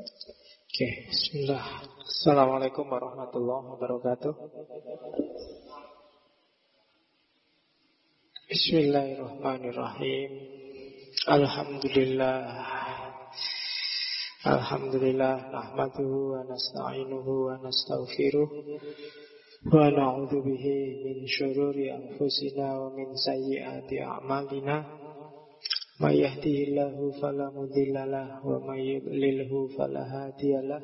Oke, bismillah. Assalamualaikum warahmatullahi wabarakatuh. Bismillahirrahmanirrahim. Alhamdulillah. Alhamdulillah nahmaduhu wa nasta'inuhu wa nastaghfiruh wa na'udzu bihi min syururi anfusina wa min sayyiati a'malina. May yahdihillahu fala mudhillalah wa may yudlilhu fala hadiyalah.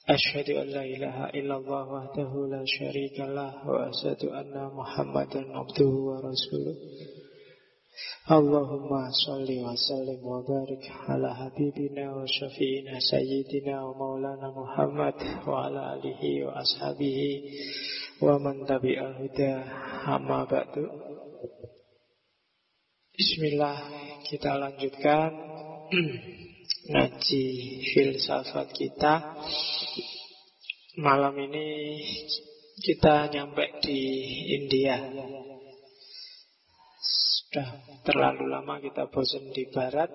Asyhadu an la ilaha illallah wahdahu la syarikalah wa asyhadu anna Muhammadan abduhu wa rasuluh. Allahumma shalli wa sallim wa barik ala habibina wa syafi'ina sayyidina wa maulana Muhammad wa ala alihi wa ashabihi wa man tabi'al huda, amma ba'du. Bismillah, kita lanjutkan ngaji filsafat kita. Malam ini kita nyampe di India. Sudah terlalu lama kita bosan di barat.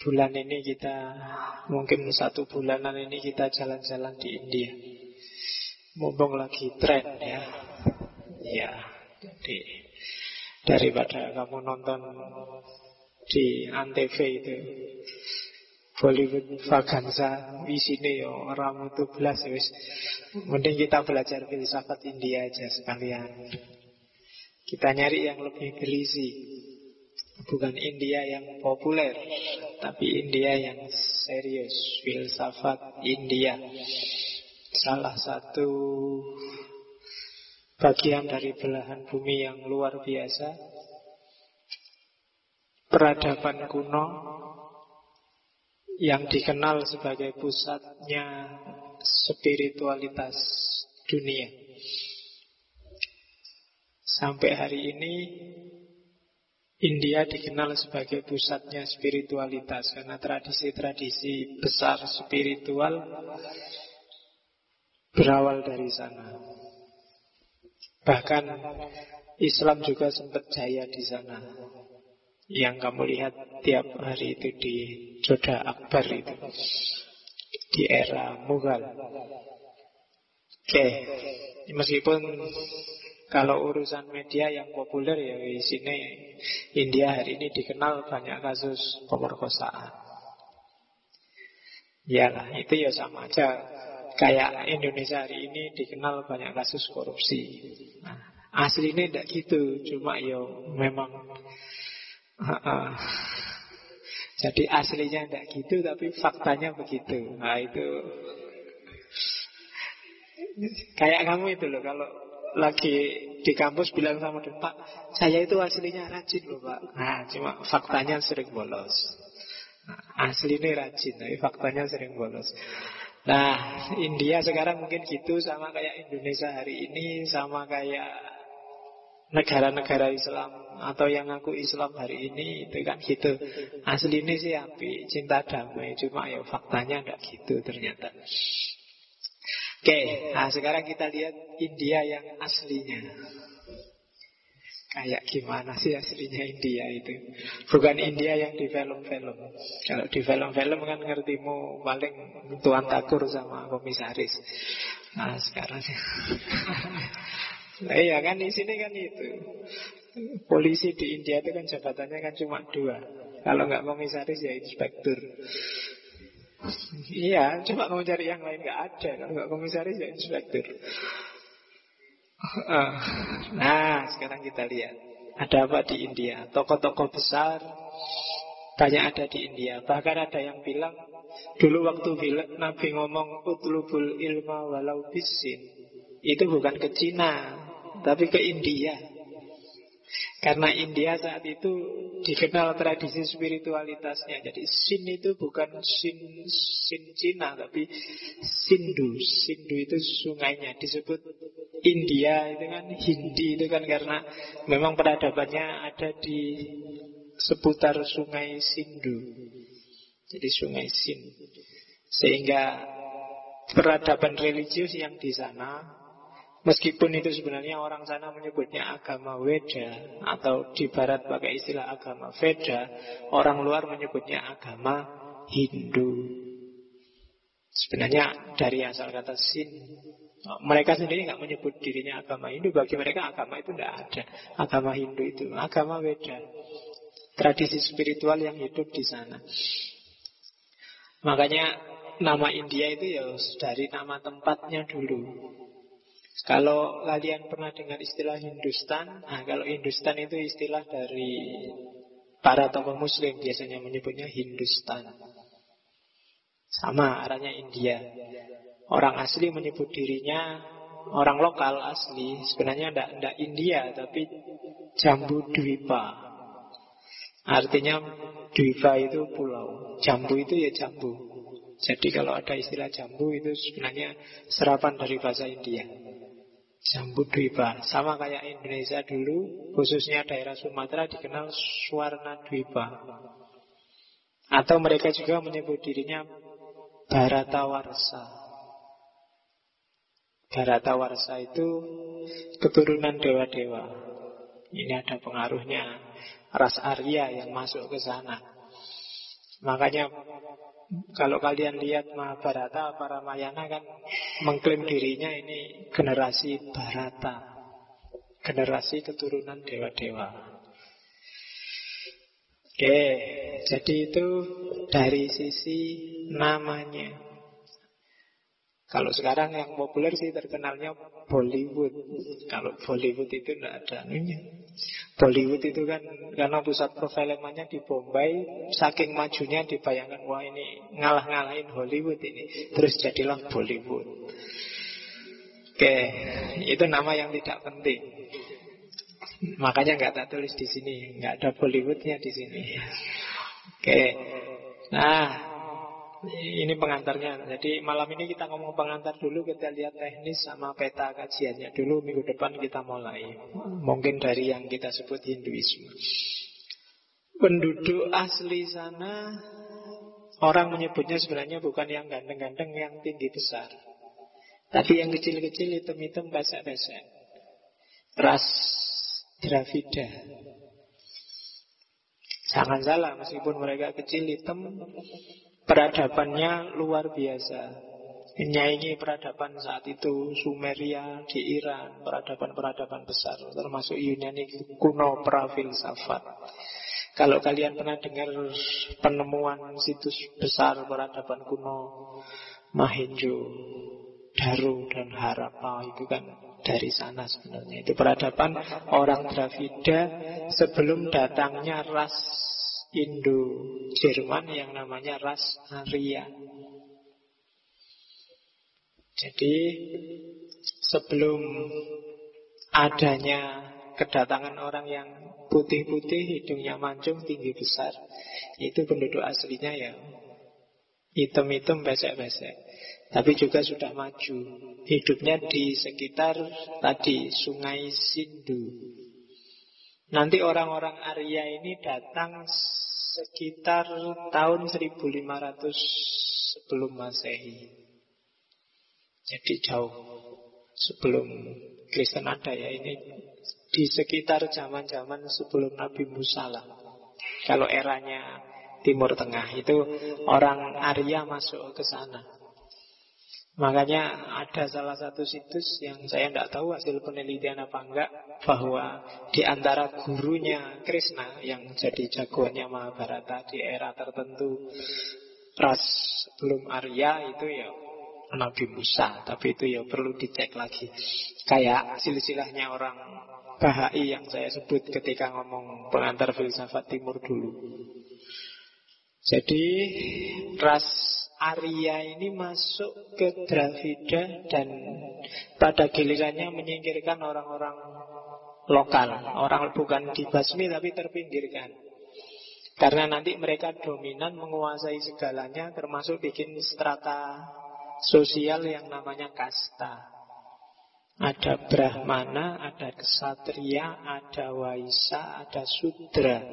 Bulan ini kita, mungkin 1 bulanan ini kita jalan-jalan di India. Mumpung lagi tren ya. Ya, jadi daripada kamu nonton di Antv itu Bollywood Vaganza isine yo ramutu blas wis. Mending kita belajar filsafat India aja sekalian. Kita nyari yang lebih berisi. Bukan India yang populer, tapi India yang serius. Filsafat India salah satu bagian dari belahan bumi yang luar biasa. Peradaban kuno yang dikenal sebagai pusatnya spiritualitas dunia. Sampai hari ini India dikenal sebagai pusatnya spiritualitas karena tradisi-tradisi besar spiritual berawal dari sana. Bahkan Islam juga sempat jaya di sana. Yang kamu lihat tiap hari itu di Jodha Akbar itu, di era Mughal. Oke, meskipun kalau urusan media yang populer ya di sini India hari ini dikenal banyak kasus pemerkosaan. Yalah, itu ya sama aja. Kayak Indonesia hari ini dikenal banyak kasus korupsi. Nah, aslinya tidak gitu, cuma yo memang jadi aslinya tidak gitu, tapi faktanya begitu. Nah itu kayak kamu itu loh, kalau lagi di kampus bilang sama dia, Pak, saya itu aslinya rajin loh Pak. Nah cuma faktanya sering bolos. Nah, aslinya rajin, tapi faktanya sering bolos. Nah, India sekarang mungkin gitu, sama kayak Indonesia hari ini, sama kayak negara-negara Islam atau yang ngaku Islam hari ini, itu kan gitu. Aslinya sih api, cinta damai, cuma ya faktanya enggak gitu ternyata. Oke, nah sekarang kita lihat India yang aslinya. Kayak gimana sih aslinya India itu? Bukan India yang di film-film. Kalau di film-film kan ngertimu paling Tuan Takur sama komisaris. Nah sekarang nah, iya kan di sini kan itu. Polisi di India itu kan jabatannya kan cuma 2. Kalau nggak komisaris ya inspektur. Iya, cuma kamu cari yang lain nggak ada. Kalau nggak komisaris ya inspektur. Nah, sekarang kita lihat ada apa di India. Tokoh-tokoh besar banyak ada di India. Bahkan ada yang bilang dulu waktu Nabi ngomong utlubul ilma walau bisin, itu bukan ke Cina, tapi ke India. Karena India saat itu dikenal tradisi spiritualitasnya. Jadi Sin itu bukan Sin Cina, tapi Sindhu. Sindhu itu sungainya. Disebut India itu kan Hindi itu kan karena memang peradabannya ada di seputar sungai Sindhu. Jadi sungai Sind. Sehingga peradaban religius yang di sana, meskipun itu sebenarnya orang sana menyebutnya agama Weda, atau di barat pakai istilah agama Veda, orang luar menyebutnya agama Hindu. Sebenarnya dari asal kata Sin. Mereka sendiri nggak menyebut dirinya agama Hindu. Bagi mereka agama itu tidak ada. Agama Hindu itu agama Weda, tradisi spiritual yang hidup di sana. Makanya nama India itu ya dari nama tempatnya dulu. Kalau kalian pernah dengar istilah Hindustan, kalau Hindustan itu istilah dari para tokoh Muslim, biasanya menyebutnya Hindustan. Sama arahnya India. Orang asli menyebut dirinya, orang lokal asli sebenarnya tidak India, tapi Jambu Dwipa. Artinya Dwipa itu pulau, Jambu itu ya jambu. Jadi kalau ada istilah jambu itu sebenarnya serapan dari bahasa India. Jambu Dwipa. Sama kayak Indonesia dulu, khususnya daerah Sumatera dikenal Swarna Dwipa. Atau mereka juga menyebut dirinya Bharatawarsa. Bharatawarsa itu keturunan dewa-dewa. Ini ada pengaruhnya ras Arya yang masuk ke sana. Makanya kalau kalian lihat Mahabharata, para Ramayana kan mengklaim dirinya ini generasi Bharata, generasi keturunan dewa-dewa. Oke, jadi itu dari sisi namanya. Kalau sekarang yang populer sih terkenalnya Bollywood. Kalau Bollywood itu tidak ada anunya. Bollywood itu kan karena pusat perfilmannya di Bombay, saking majunya dibayangkan, wah ini ngalah-ngalahin Hollywood ini. Terus jadilah Bollywood. Oke, itu nama yang tidak penting. Makanya nggak tak tulis di sini, nggak ada Bollywoodnya di sini. Oke, nah ini pengantarnya. Jadi malam ini kita ngomong pengantar dulu. Kita lihat teknis sama peta kajiannya dulu. Minggu depan kita mulai. Mungkin dari yang kita sebut Hinduisme. Penduduk asli sana, orang menyebutnya sebenarnya bukan yang ganteng-ganteng, yang tinggi besar, tapi yang kecil-kecil, hitam-hitam, pesek-pesek. Ras Dravida. Jangan salah, meskipun mereka kecil, hitam, peradabannya luar biasa. Menyaingi peradaban saat itu Sumeria di Iran, peradaban-peradaban besar, termasuk Yunani kuno, prafilsafat. Kalau kalian pernah dengar penemuan situs besar peradaban kuno Mohenjo Daro dan Harappa, itu kan dari sana sebenarnya. Itu peradaban orang Dravida sebelum datangnya ras Indo-Jerman yang namanya ras Arya. Jadi sebelum adanya kedatangan orang yang putih-putih, hidungnya mancung, tinggi besar, itu penduduk aslinya ya hitam-hitam, besek-besek. Tapi juga sudah maju. Hidupnya di sekitar tadi Sungai Sindhu. Nanti orang-orang Arya ini datang sekitar tahun 1500 sebelum Masehi. Jadi jauh sebelum Kristen ada ya. Ini di sekitar zaman-zaman sebelum Nabi Musa lah. Kalau eranya Timur Tengah itu orang Arya masuk ke sana. Makanya ada salah satu situs yang saya tidak tahu hasil penelitian apa enggak, bahwa di antara gurunya Krishna yang jadi jagoannya Mahabharata di era tertentu, ras belum Arya itu ya Nabi Musa. Tapi itu ya perlu dicek lagi. Kayak silsilahnya orang Bahai yang saya sebut ketika ngomong pengantar filsafat timur dulu. Jadi ras Arya ini masuk ke Dravida dan pada gilirannya menyingkirkan orang-orang lokal. Orang bukan dibasmi tapi terpinggirkan. Karena nanti mereka dominan menguasai segalanya, termasuk bikin strata sosial yang namanya kasta. Ada Brahmana, ada Ksatria, ada Waisya, ada Sudra.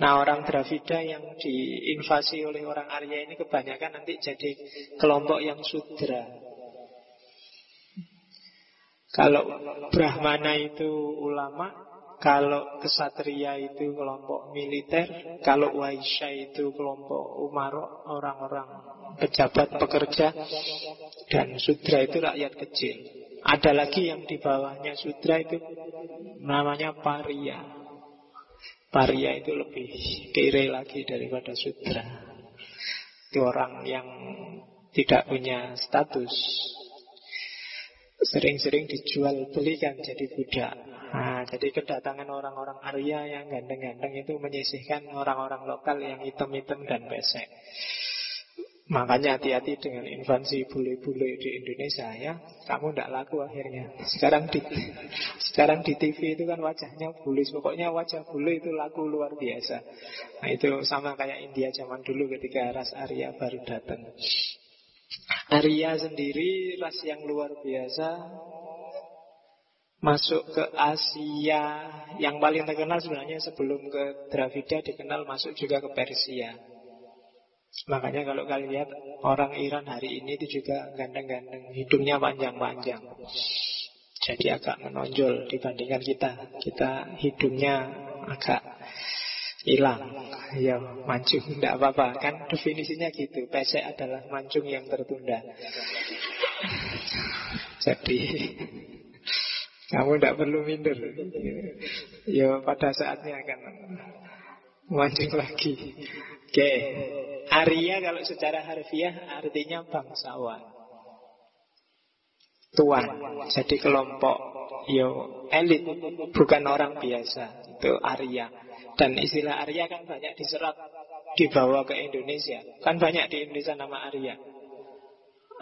Nah, orang Dravida yang diinvasi oleh orang Arya ini kebanyakan nanti jadi kelompok yang Sudra. Kalau Brahmana itu ulama, Kalau kesatria itu kelompok militer, kalau Waisya itu kelompok umaro, orang-orang pejabat pekerja, dan Sudra itu rakyat kecil. Ada lagi yang di bawahnya Sudra itu namanya Paria. Paria itu lebih kere lagi daripada Sudra. Itu orang yang tidak punya status, sering-sering dijual belikan jadi budak. Nah, jadi kedatangan orang-orang Arya yang ganteng-ganteng itu menyisihkan orang-orang lokal yang hitam-hitam dan pesek. Makanya hati-hati dengan invasi bule-bule di Indonesia ya. Kamu tidak laku akhirnya. Sekarang di TV itu kan wajahnya bule. Pokoknya wajah bule itu laku luar biasa. Nah, itu sama kayak India zaman dulu ketika ras Arya baru datang. Arya sendiri ras yang luar biasa, masuk ke Asia. Yang paling terkenal sebenarnya sebelum ke Dravida dikenal masuk juga ke Persia. Makanya kalau kalian lihat orang Iran hari ini itu juga ganteng-ganteng, hidungnya panjang-panjang. Jadi agak menonjol dibandingkan kita. Kita hidungnya agak hilang. Ya, mancung, tidak apa-apa. Kan definisinya gitu. Pesek adalah mancung yang tertunda. Jadi kamu tidak perlu minder. Ya, pada saatnya akan mancung lagi. Oke. Arya kalau secara harfiah artinya bangsawan, tuan. Jadi kelompok elit, bukan orang biasa. Itu Arya. Dan istilah Arya kan banyak diserap, dibawa ke Indonesia. Kan banyak di Indonesia nama Arya.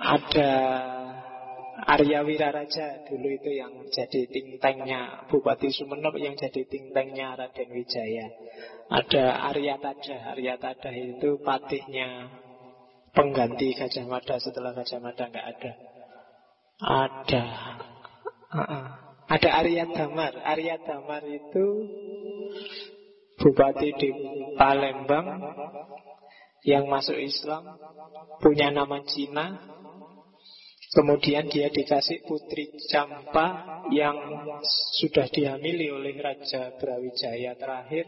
Ada Arya Wiraraja dulu itu yang jadi think tanknya Bupati Sumeneb, yang jadi think tanknya Raden Wijaya. Ada Arya Tada. Arya Tada itu patihnya pengganti Gajah Mada setelah Gajah Mada nggak ada. Ada Arya Damar. Arya Damar itu bupati di Palembang yang masuk Islam, punya nama Cina. Kemudian dia dikasih putri Campa yang sudah dihamili oleh Raja Brawijaya terakhir,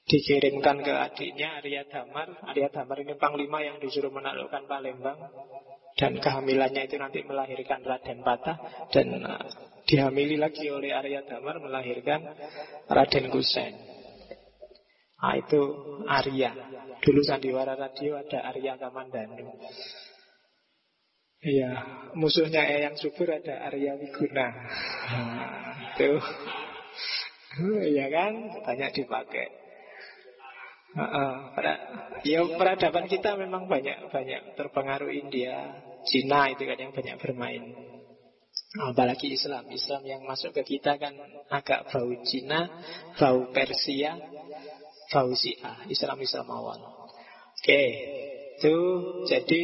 dikirimkan ke adiknya Arya Damar. Arya Damar ini panglima yang disuruh menaklukkan Palembang. Dan kehamilannya itu nanti melahirkan Raden Patah. Dan dihamili lagi oleh Arya Damar, melahirkan Raden Kusen. Nah, itu Arya. Dulu sandiwara radio ada Arya Kamandanu. Iya, musuhnya Eyang Subur ada Arya Wiguna. Itu, iya kan, banyak dipakai. Peradaban kita memang banyak terpengaruh India, Cina itu kan yang banyak bermain. Apalagi Islam yang masuk ke kita kan agak bau Cina, bau Persia, bau Syiah, Islam awal. Oke, itu jadi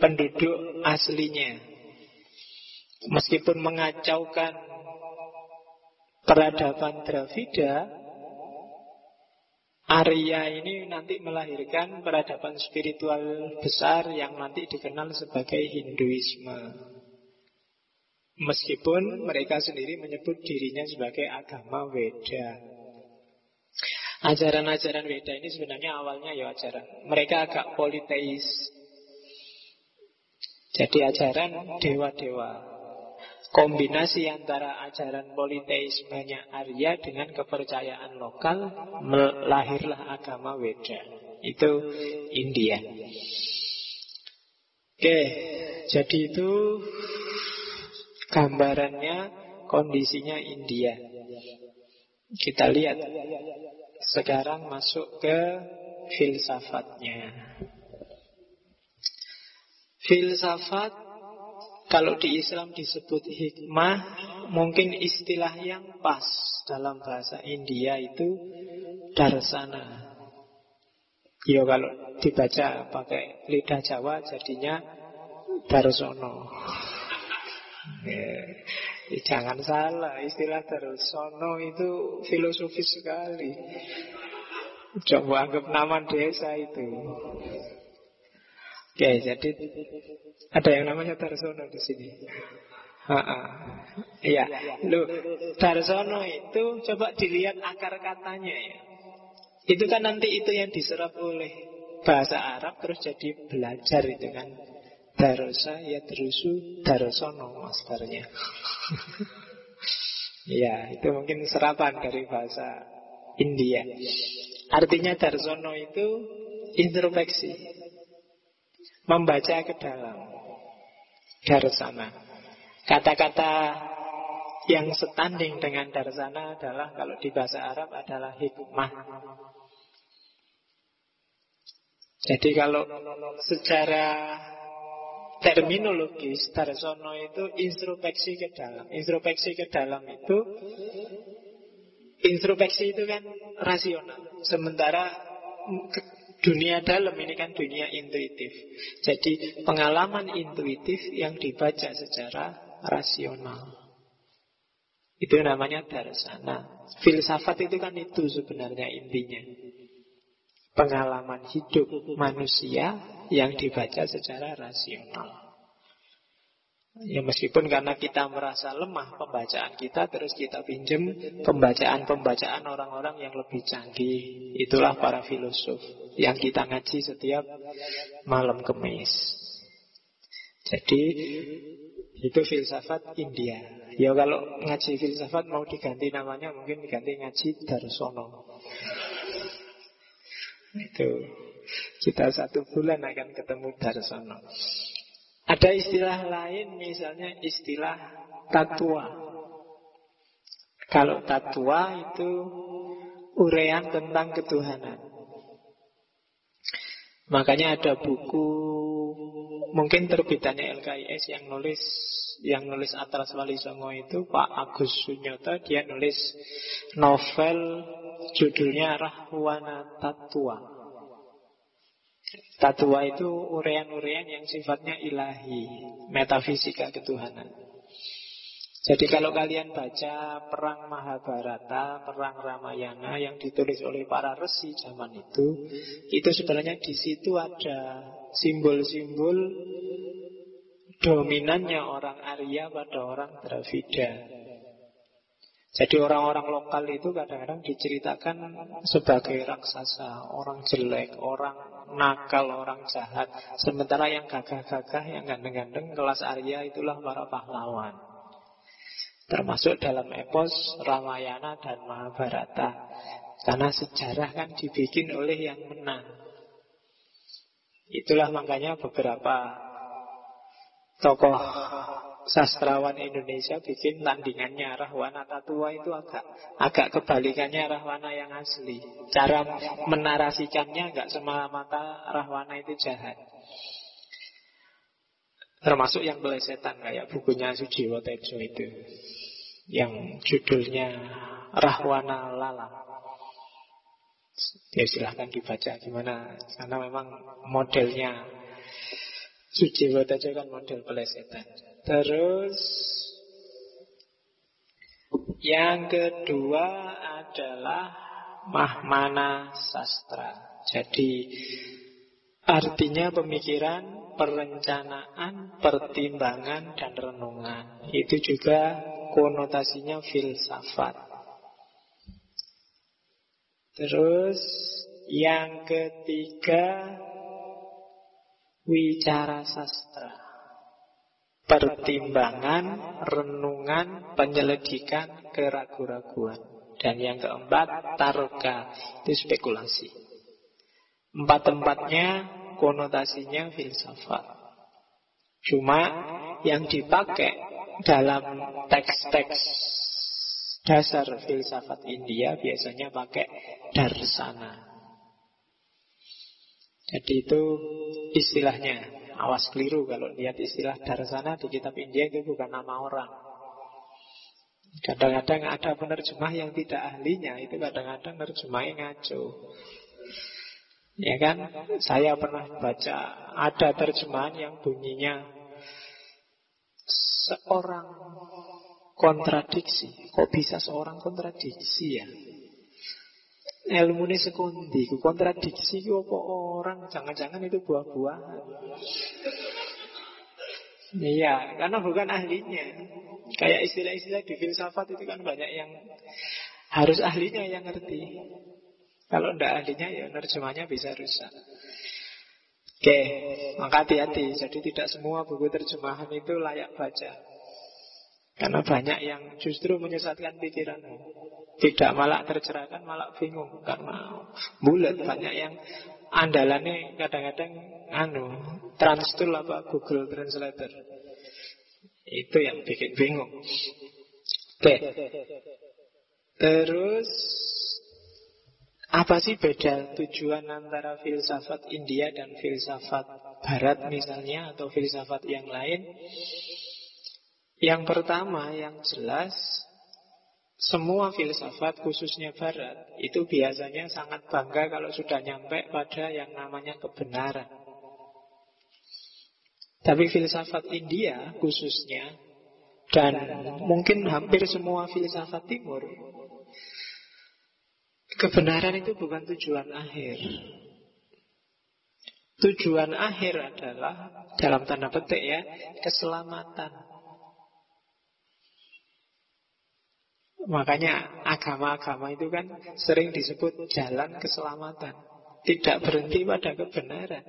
penduduk aslinya. Meskipun mengacaukan peradaban Dravida, Arya ini nanti melahirkan peradaban spiritual besar yang nanti dikenal sebagai Hinduisme. Meskipun mereka sendiri menyebut dirinya sebagai agama Weda. Ajaran-ajaran Weda ini sebenarnya awalnya ajaran, mereka agak politeis. Jadi ajaran dewa-dewa, kombinasi antara ajaran politeismenya Arya dengan kepercayaan lokal, melahirlah agama Weda. Itu India. Oke, jadi itu gambarannya, kondisinya India. Kita lihat sekarang masuk ke filsafatnya. Filsafat kalau di Islam disebut hikmah, mungkin istilah yang pas dalam bahasa India itu darsana. Ya kalau dibaca pakai lidah Jawa jadinya darsono. Jangan salah, istilah darsono itu filosofis sekali. Coba anggap nama desa itu. Oke, jadi ada yang namanya Darsono di sini. Ha-ha. Iya, loh, Darsono itu coba dilihat akar katanya ya. Itu kan nanti itu yang diserap oleh bahasa Arab terus jadi belajar itu kan. Darosa ya terusu Darsono maskarnya. Ya, itu mungkin serapan dari bahasa India. Artinya Darsono itu introspeksi, membaca ke dalam. Darsana. Kata-kata yang setanding dengan darsana adalah kalau di bahasa Arab adalah hikmah. Jadi kalau secara terminologis darsono itu introspeksi ke dalam. Introspeksi ke dalam itu, introspeksi itu kan rasional. Sementara dunia dalam ini kan dunia intuitif. Jadi pengalaman intuitif yang dibaca secara rasional, itu namanya darsana. Filsafat itu kan itu sebenarnya intinya. Pengalaman hidup manusia yang dibaca secara rasional. Ya meskipun karena kita merasa lemah pembacaan kita, terus kita pinjem pembacaan-pembacaan orang-orang yang lebih canggih. Itulah para filosof yang kita ngaji setiap malam Kemis. Jadi itu filsafat India. Ya kalau ngaji filsafat mau diganti namanya, mungkin diganti ngaji Darsono. Itu kita 1 bulan akan ketemu Darsono. Ada istilah lain, misalnya istilah tatua. Kalau tatua itu uraian tentang ketuhanan. Makanya ada buku, mungkin terbitannya LKIS yang nulis Atlas Wali Songo itu Pak Agus Sunyoto. Dia nulis novel judulnya Rahwana Tatua. Tatua itu uraian-uraian yang sifatnya ilahi, metafisika ketuhanan. Jadi kalau kalian baca perang Mahabharata, perang Ramayana yang ditulis oleh para resi zaman itu sebenarnya di situ ada simbol-simbol dominannya orang Arya pada orang Dravida. Jadi orang-orang lokal itu kadang-kadang diceritakan sebagai raksasa, orang jelek, orang nakal, orang jahat. Sementara yang gagah-gagah, yang ganteng-ganteng, kelas Arya itulah para pahlawan. Termasuk dalam epos Ramayana dan Mahabharata. Karena sejarah kan dibikin oleh yang menang. Itulah makanya beberapa tokoh sastrawan Indonesia bikin tandingannya Rahwana Tatua itu agak kebalikannya Rahwana yang asli. Cara menarasikannya enggak semata-mata Rahwana itu jahat. Termasuk yang belesetan kayak bukunya Sujiwo Tejo itu, yang judulnya Rahwana Lala. Ya silahkan dibaca gimana, karena memang modelnya Sujiwo Tejo kan model belesetan. Terus yang kedua adalah Mahmana Sastra. Jadi artinya pemikiran, perencanaan, pertimbangan, dan renungan. Itu juga konotasinya filsafat. Terus yang ketiga wicara sastra. Pertimbangan, renungan, penyelidikan, keraguan-raguan. Dan yang keempat, tarka, itu spekulasi. 4-empatnya konotasinya filsafat. Cuma yang dipakai dalam teks-teks dasar filsafat India biasanya pakai darsana. Jadi itu istilahnya. Awas keliru kalau lihat istilah darsana di kitab India itu bukan nama orang. Kadang-kadang ada penerjemah yang tidak ahlinya, itu kadang-kadang nerjemahnya ngaco. Ya kan? Saya pernah baca ada terjemahan yang bunyinya seorang kontradiksi. Kok bisa seorang kontradiksi ya? Ilmu ini sekundi, kontradiksi itu apa orang? Jangan-jangan itu buah-buahan. Iya, karena bukan ahlinya. Kayak istilah-istilah di filsafat itu kan banyak yang harus ahlinya yang ngerti. Kalau tidak ahlinya ya nerjemahnya bisa rusak. Oke, maka hati-hati. Jadi tidak semua buku terjemahan itu layak baca. Karena banyak yang justru menyesatkan pikiranmu. Tidak malah tercerahkan, malah bingung. Karena bulat, banyak yang andalannya kadang-kadang Transtool apa Google Translator. Itu yang bikin bingung. Oke. Terus apa sih beda tujuan antara filsafat India dan filsafat Barat misalnya, atau filsafat yang lain? Yang pertama yang jelas, semua filsafat khususnya Barat itu biasanya sangat bangga kalau sudah nyampe pada yang namanya kebenaran. Tapi filsafat India khususnya, dan mungkin hampir semua filsafat Timur, kebenaran itu bukan tujuan akhir. Tujuan akhir adalah, dalam tanda petik ya, keselamatan. Makanya agama-agama itu kan sering disebut jalan keselamatan. Tidak berhenti pada kebenaran.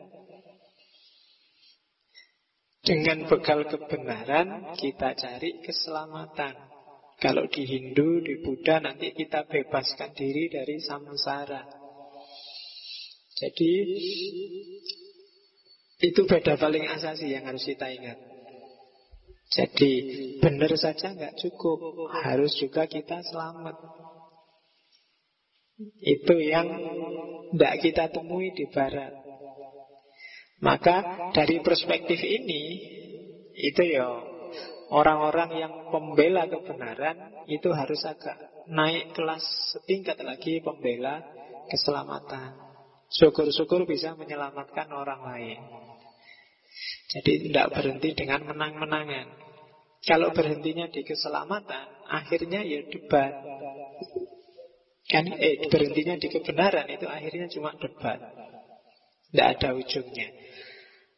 Dengan bekal kebenaran kita cari keselamatan. Kalau di Hindu, di Buddha nanti kita bebaskan diri dari samsara. Jadi itu beda paling asasi yang harus kita ingat. Jadi benar saja nggak cukup, harus juga kita selamat. Itu yang tidak kita temui di Barat. Maka dari perspektif ini, itu ya orang-orang yang pembela kebenaran itu harus agak naik kelas setingkat lagi, pembela keselamatan. Syukur-syukur bisa menyelamatkan orang lain. Jadi tidak berhenti dengan menang-menangan. Kalau berhentinya di keselamatan, akhirnya ya debat. Kan berhentinya di kebenaran itu akhirnya cuma debat. Tidak ada ujungnya.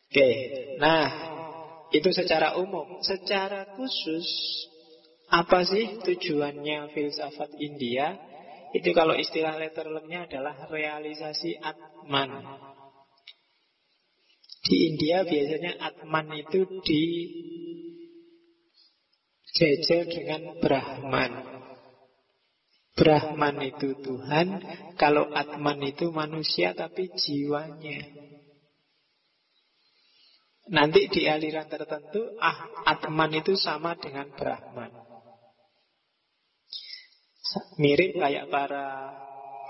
Oke, nah itu secara umum. Secara khusus, apa sih tujuannya filsafat India? Itu kalau istilah letterlemnya adalah realisasi Atman. Di India biasanya Atman itu dijejer dengan Brahman. Brahman itu Tuhan, kalau Atman itu manusia tapi jiwanya. Nanti di aliran tertentu Atman itu sama dengan Brahman. Mirip kayak para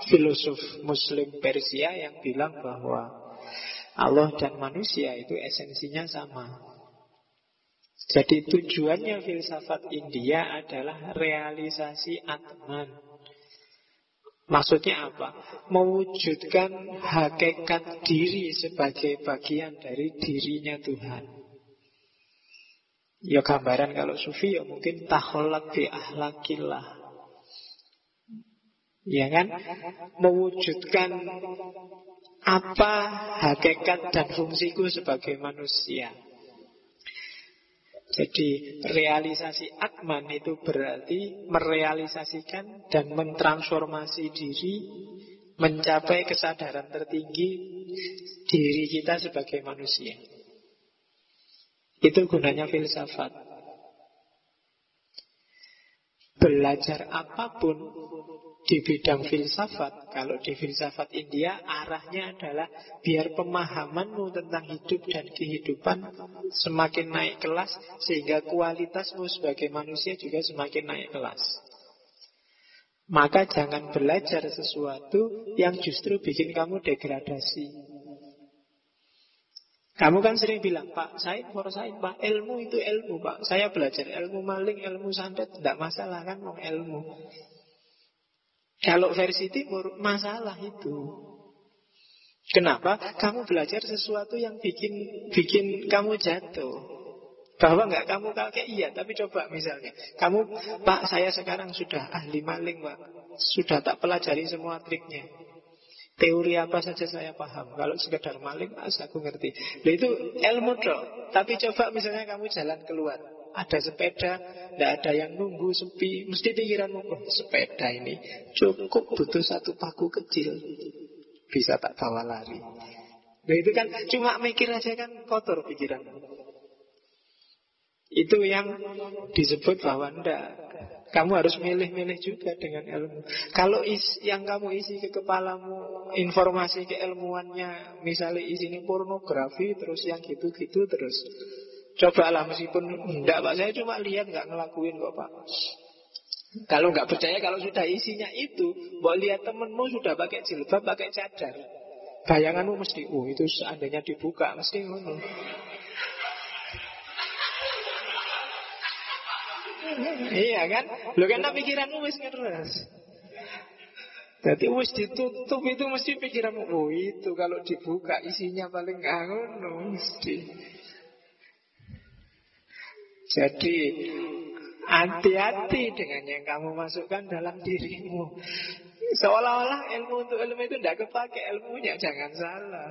filosof Muslim Persia yang bilang bahwa Allah dan manusia itu esensinya sama. Jadi tujuannya filsafat India adalah realisasi Atman. Maksudnya apa? Mewujudkan hakikat diri sebagai bagian dari dirinya Tuhan. Ya gambaran kalau sufi ya mungkin takholak bi ahlakillah. Ya kan? Mewujudkan apa hakikat dan fungsiku sebagai manusia. Jadi realisasi Atman itu berarti merealisasikan dan mentransformasi diri, mencapai kesadaran tertinggi diri kita sebagai manusia. Itu gunanya filsafat. Belajar apapun di bidang filsafat, kalau di filsafat India arahnya adalah biar pemahamanmu tentang hidup dan kehidupan semakin naik kelas, sehingga kualitasmu sebagai manusia juga semakin naik kelas. Maka jangan belajar sesuatu yang justru bikin kamu degradasi. Kamu kan sering bilang, Pak, sain for sain, Pak, ilmu itu ilmu, Pak. Saya belajar ilmu maling, ilmu santet, tidak masalah kan, mau ilmu. Kalau versi timur, masalah itu. Kenapa? Kamu belajar sesuatu yang bikin kamu jatuh. Bahwa nggak kamu kakek, iya. Tapi coba misalnya, kamu, Pak, saya sekarang sudah ahli maling, Pak. Sudah tak pelajari semua triknya. Teori apa saja saya paham. Kalau sekedar maling, aku ngerti. Nah, itu ilmu dong. Tapi coba misalnya kamu jalan keluar, ada sepeda, tidak ada yang nunggu, sepi. Mesti pikiranmu, oh, sepeda ini cukup butuh satu paku kecil, bisa tak bawa lari. Nah, itu kan cuma mikir aja kan kotor pikiranmu. Itu yang disebut bahwa ndak. Kamu harus milih-milih juga dengan ilmu. Kalau yang kamu isi ke kepalamu, informasi keilmuannya, misalnya isinya pornografi, terus yang gitu-gitu terus. Cobalah meskipun enggak Pak, saya cuma lihat nggak ngelakuin kok Pak. Kalau nggak percaya, kalau sudah isinya itu, mau lihat temenmu sudah pakai jilbab, pakai cadar, bayanganmu mesti, oh itu seandainya dibuka, mesti ngono. Iya kan? Lo karena pikiranmu wis ngeres. Jadi wis ditutup itu mesti pikiranmu, oh itu kalau dibuka isinya paling ngono mesti. Jadi hati-hati dengan yang kamu masukkan dalam dirimu. Seolah-olah ilmu untuk ilmu itu tidak kepake, ilmunya jangan salah.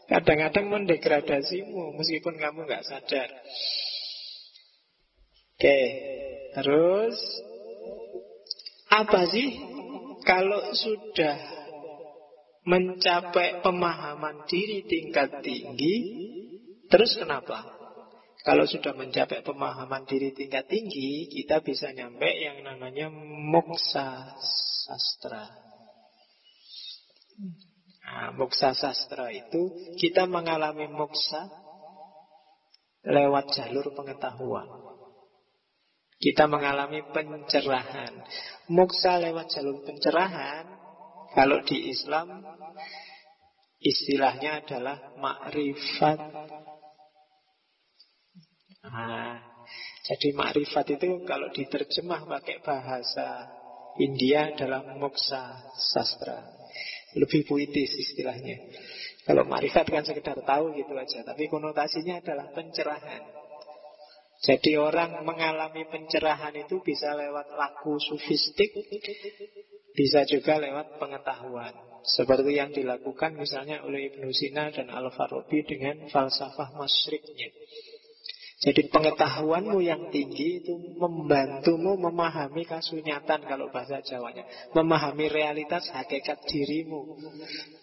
Kadang-kadang mendegradasimu meskipun kamu nggak sadar. Oke, terus apa sih kalau sudah mencapai pemahaman diri tingkat tinggi? Terus kenapa? Kalau sudah mencapai pemahaman diri tingkat tinggi, kita bisa nyampe yang namanya moksa sastra. Nah, moksa sastra itu kita mengalami moksa lewat jalur pengetahuan. Kita mengalami pencerahan. Moksa lewat jalur pencerahan, kalau di Islam istilahnya adalah makrifat. Jadi makrifat itu kalau diterjemah pakai bahasa India adalah moksa sastra. Lebih puitis istilahnya. Kalau makrifat kan sekedar tahu gitu aja, tapi konotasinya adalah pencerahan. Jadi orang mengalami pencerahan itu bisa lewat laku sufistik, bisa juga lewat pengetahuan. Seperti yang dilakukan misalnya oleh Ibnu Sina dan Al-Farabi dengan falsafah masyriknya. Jadi pengetahuanmu yang tinggi itu membantumu memahami kasunyatan, kalau bahasa Jawanya, memahami realitas hakikat dirimu,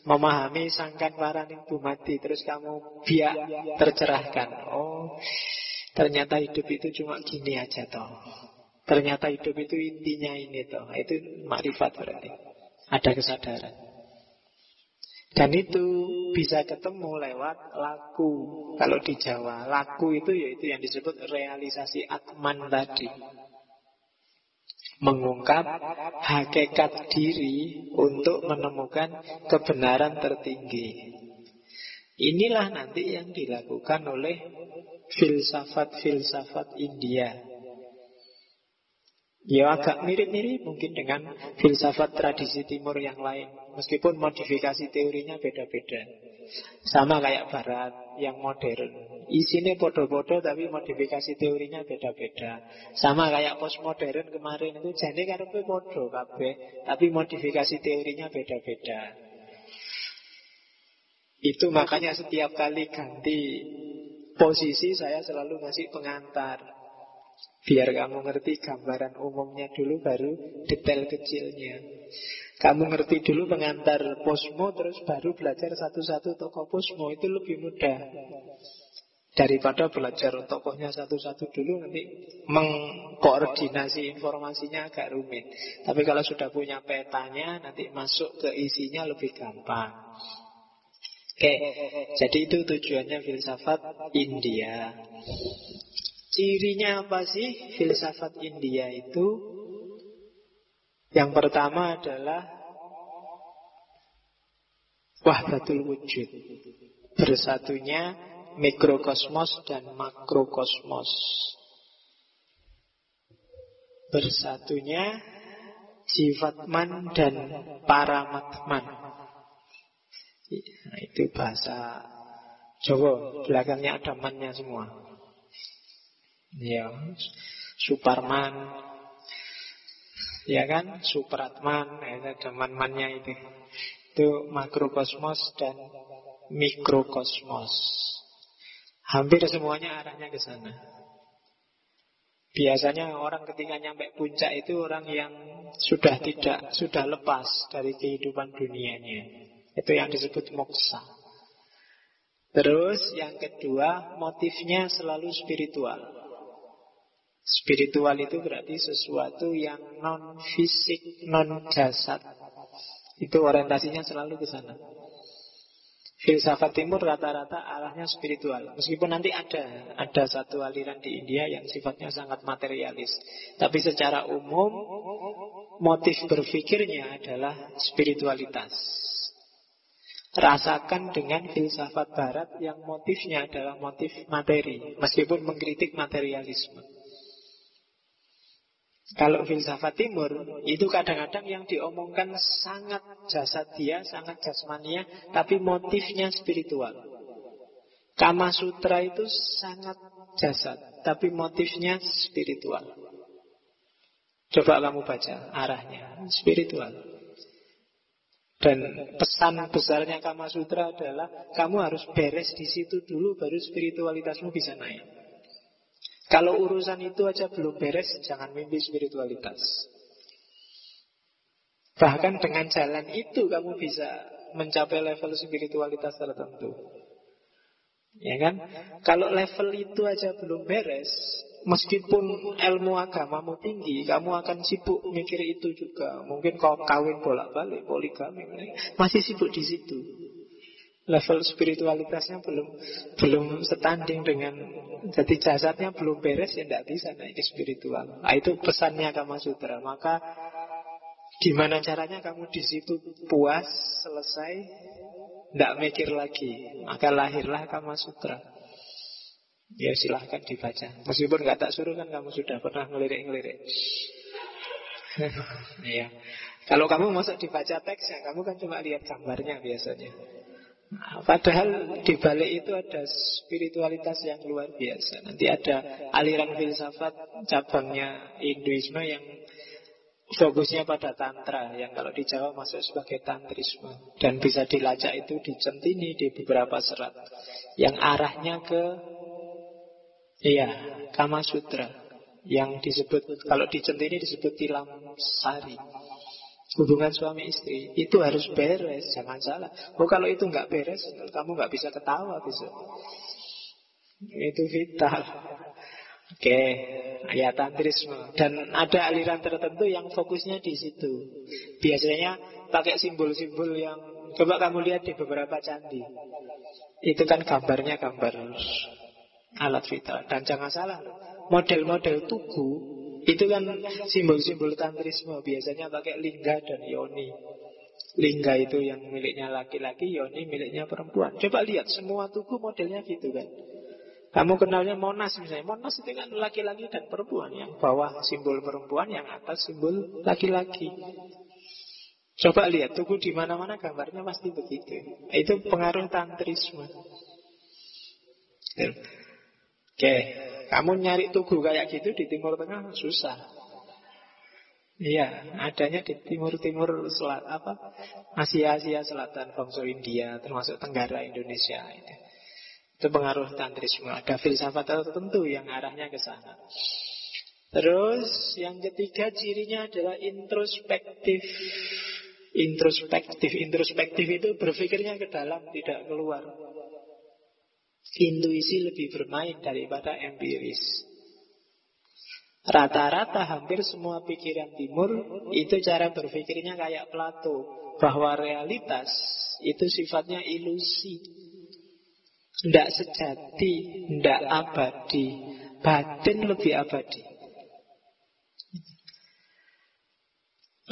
memahami sangkan paraning dumati. Terus kamu biak tercerahkan. Oh, ternyata hidup itu cuma gini aja toh. Ternyata hidup itu intinya ini toh. Itu makrifat berarti. Ada kesadaran. Dan itu bisa ketemu lewat laku. Kalau di Jawa, laku itu yaitu yang disebut realisasi atman tadi. Mengungkap hakikat diri untuk menemukan kebenaran tertinggi. Inilah nanti yang dilakukan oleh filsafat-filsafat India. Ya agak mirip-mirip mungkin dengan filsafat tradisi timur yang lain, meskipun modifikasi teorinya beda-beda. Sama kayak Barat yang modern, isinya podo-podo tapi modifikasi teorinya beda-beda. Sama kayak postmodern kemarin itu, jadi karepe podo kabeh, tapi modifikasi teorinya beda-beda. Itu makanya setiap kali ganti posisi saya selalu ngasih pengantar, biar kamu ngerti gambaran umumnya dulu, baru detail kecilnya. Kamu ngerti dulu pengantar posmo, terus baru belajar satu-satu tokoh posmo. Itu lebih mudah daripada belajar tokohnya satu-satu dulu, nanti mengkoordinasi informasinya agak rumit. Tapi kalau sudah punya petanya, nanti masuk ke isinya lebih gampang. Oke, jadi itu tujuannya filsafat India. Cirinya apa sih filsafat India itu? Yang pertama adalah wahdatul wujud, bersatunya mikrokosmos dan makrokosmos, bersatunya jivatman dan paramatman. Nah, itu bahasa Jawa, belakangnya ada mannya semua. Ya, Superman, ya kan, Supratman, ada man-mannya itu. Itu makrokosmos dan mikrokosmos. Hampir semuanya arahnya ke sana. Biasanya orang ketika nyampe puncak itu orang yang sudah lepas dari kehidupan dunianya. Itu yang disebut moksa. Terus yang kedua, motifnya selalu spiritual. Spiritual itu berarti sesuatu yang non fisik, non jasad. Itu orientasinya selalu ke sana. Filsafat timur rata-rata arahnya spiritual. Meskipun nanti ada satu aliran di India yang sifatnya sangat materialis. Tapi secara umum motif berpikirnya adalah spiritualitas. Rasakan dengan filsafat barat yang motifnya adalah motif materi, meskipun mengkritik materialisme. Kalau filsafat timur, itu kadang-kadang yang diomongkan sangat jasadia, sangat jasmania, tapi motifnya spiritual. Kama Sutra itu sangat jasad, tapi motifnya spiritual. Coba kamu baca arahnya, spiritual. Dan pesan besarnya Kama Sutra adalah kamu harus beres di situ dulu, baru spiritualitasmu bisa naik. Kalau urusan itu aja belum beres, jangan mimpi spiritualitas. Bahkan dengan jalan itu kamu bisa mencapai level spiritualitas tertentu. Ya kan? Kalau level itu aja belum beres, meskipun ilmu agamamu tinggi, kamu akan sibuk mikir itu juga. Mungkin kau kawin bolak-balik, poligami, masih sibuk di situ. Level spiritualitasnya belum setanding dengan, jadi jasadnya belum beres, ya tidak bisa naik ke spiritual. Nah, itu pesannya Kama Sutra. Maka gimana caranya kamu di situ puas, selesai, tidak mikir lagi, maka lahirlah Kama Sutra. Ya silahkan dibaca. Meskipun nggak tak suruh kan kamu sudah pernah ngelirik-ngelirik. Ya. Kalau kamu masuk dibaca teksnya, kamu kan cuma lihat gambarnya biasanya. Nah, padahal di balik itu ada spiritualitas yang luar biasa. Nanti ada aliran filsafat cabangnya Hinduisme yang fokusnya pada tantra, yang kalau di Jawa masuk sebagai tantrisme, dan bisa dilacak itu di Centini, di beberapa serat, yang arahnya ke Kama Sutra, yang disebut, kalau di Centini disebut tilam sari. Hubungan suami istri itu harus beres, jangan salah. Kalau itu nggak beres, kamu nggak bisa ketawa besok. Itu vital. Oke, ya tantrisme. Dan ada aliran tertentu yang fokusnya di situ. Biasanya pakai simbol-simbol yang, coba kamu lihat di beberapa candi. Itu kan gambarnya gambar alat vital. Dan jangan salah, model-model tugu itu kan simbol-simbol tantrisme. Biasanya pakai lingga dan yoni. Lingga itu yang miliknya laki-laki, yoni miliknya perempuan. Coba lihat, semua tugu modelnya gitu kan. Kamu kenalnya Monas misalnya. Monas itu kan laki-laki dan perempuan. Yang bawah simbol perempuan, yang atas simbol laki-laki. Coba lihat, tugu di mana-mana gambarnya pasti begitu. Itu pengaruh tantrisme. Oke, kamu nyari tugu kayak gitu di Timur Tengah susah. Iya, adanya di timur-timur selatan, Asia Selatan, bangsa India, termasuk Tenggara Indonesia. Itu pengaruh tantrisme. Ada filsafat tertentu yang arahnya ke sana. Terus yang ketiga cirinya adalah introspektif. Introspektif itu berpikirnya ke dalam, tidak keluar. Intuisi lebih bermain daripada empiris. Rata-rata hampir semua pikiran timur itu cara berpikirnya kayak Plato, bahwa realitas itu sifatnya ilusi, tidak sejati, tidak abadi. Batin lebih abadi.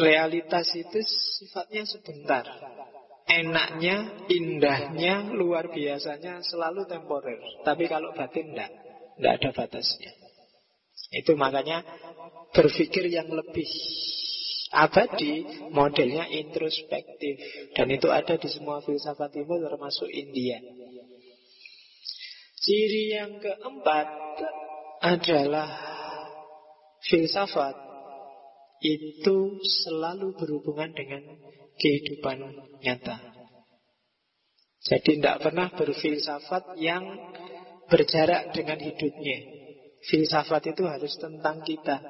Realitas itu sifatnya sebentar. Enaknya, indahnya, luar biasanya selalu temporer. Tapi kalau batin tidak ada batasnya. Itu makanya berpikir yang lebih abadi modelnya introspektif. Dan itu ada di semua filsafat timur termasuk India. Ciri yang keempat adalah filsafat itu selalu berhubungan dengan kehidupan nyata. Jadi tidak pernah berfilsafat yang berjarak dengan hidupnya. Filsafat itu harus tentang kita.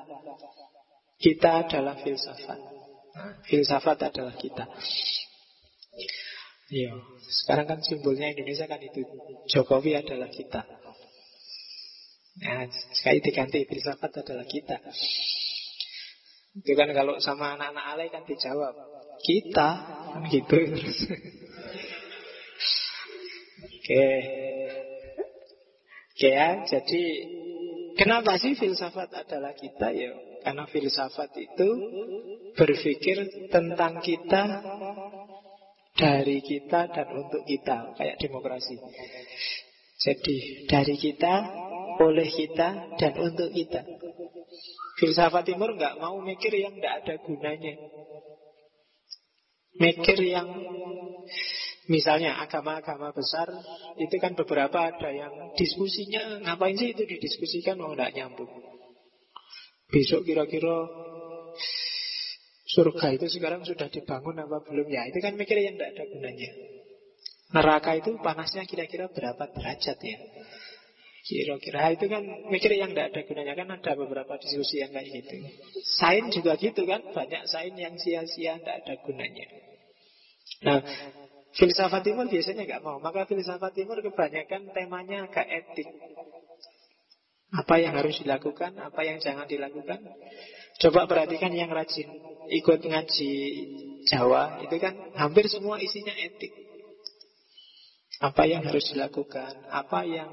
Kita adalah filsafat. Filsafat adalah kita. Iya, sekarang kan simbolnya Indonesia kan itu. Jokowi adalah kita. Nah, sekali diganti filsafat adalah kita. Itu kan kalau sama anak-anak alay kan dijawab kita, kan gitu. Oke. Oke ya, jadi kenapa sih filsafat adalah kita? Ya, karena filsafat itu berpikir tentang kita, dari kita dan untuk kita, kayak demokrasi. Jadi dari kita, oleh kita, dan untuk kita. Filsafat timur nggak mau mikir yang nggak ada gunanya. Mikir yang misalnya agama-agama besar itu kan beberapa ada yang diskusinya ngapain sih itu didiskusikan, mau nggak nyambung. Besok kira-kira surga itu sekarang sudah dibangun apa belum ya? Itu kan mikir yang tidak ada gunanya. Neraka itu panasnya kira-kira berapa derajat ya? Kira-kira itu kan mikir yang tidak ada gunanya. Kan ada beberapa diskusi yang kayak gitu. Sains juga gitu kan, banyak sains yang sia-sia, tidak ada gunanya. Nah, filsafat timur biasanya nggak mau. Maka filsafat timur kebanyakan temanya agak etik. Apa yang harus dilakukan, apa yang jangan dilakukan. Coba perhatikan yang rajin ikut ngaji Jawa, itu kan hampir semua isinya etik. Apa yang harus dilakukan, apa yang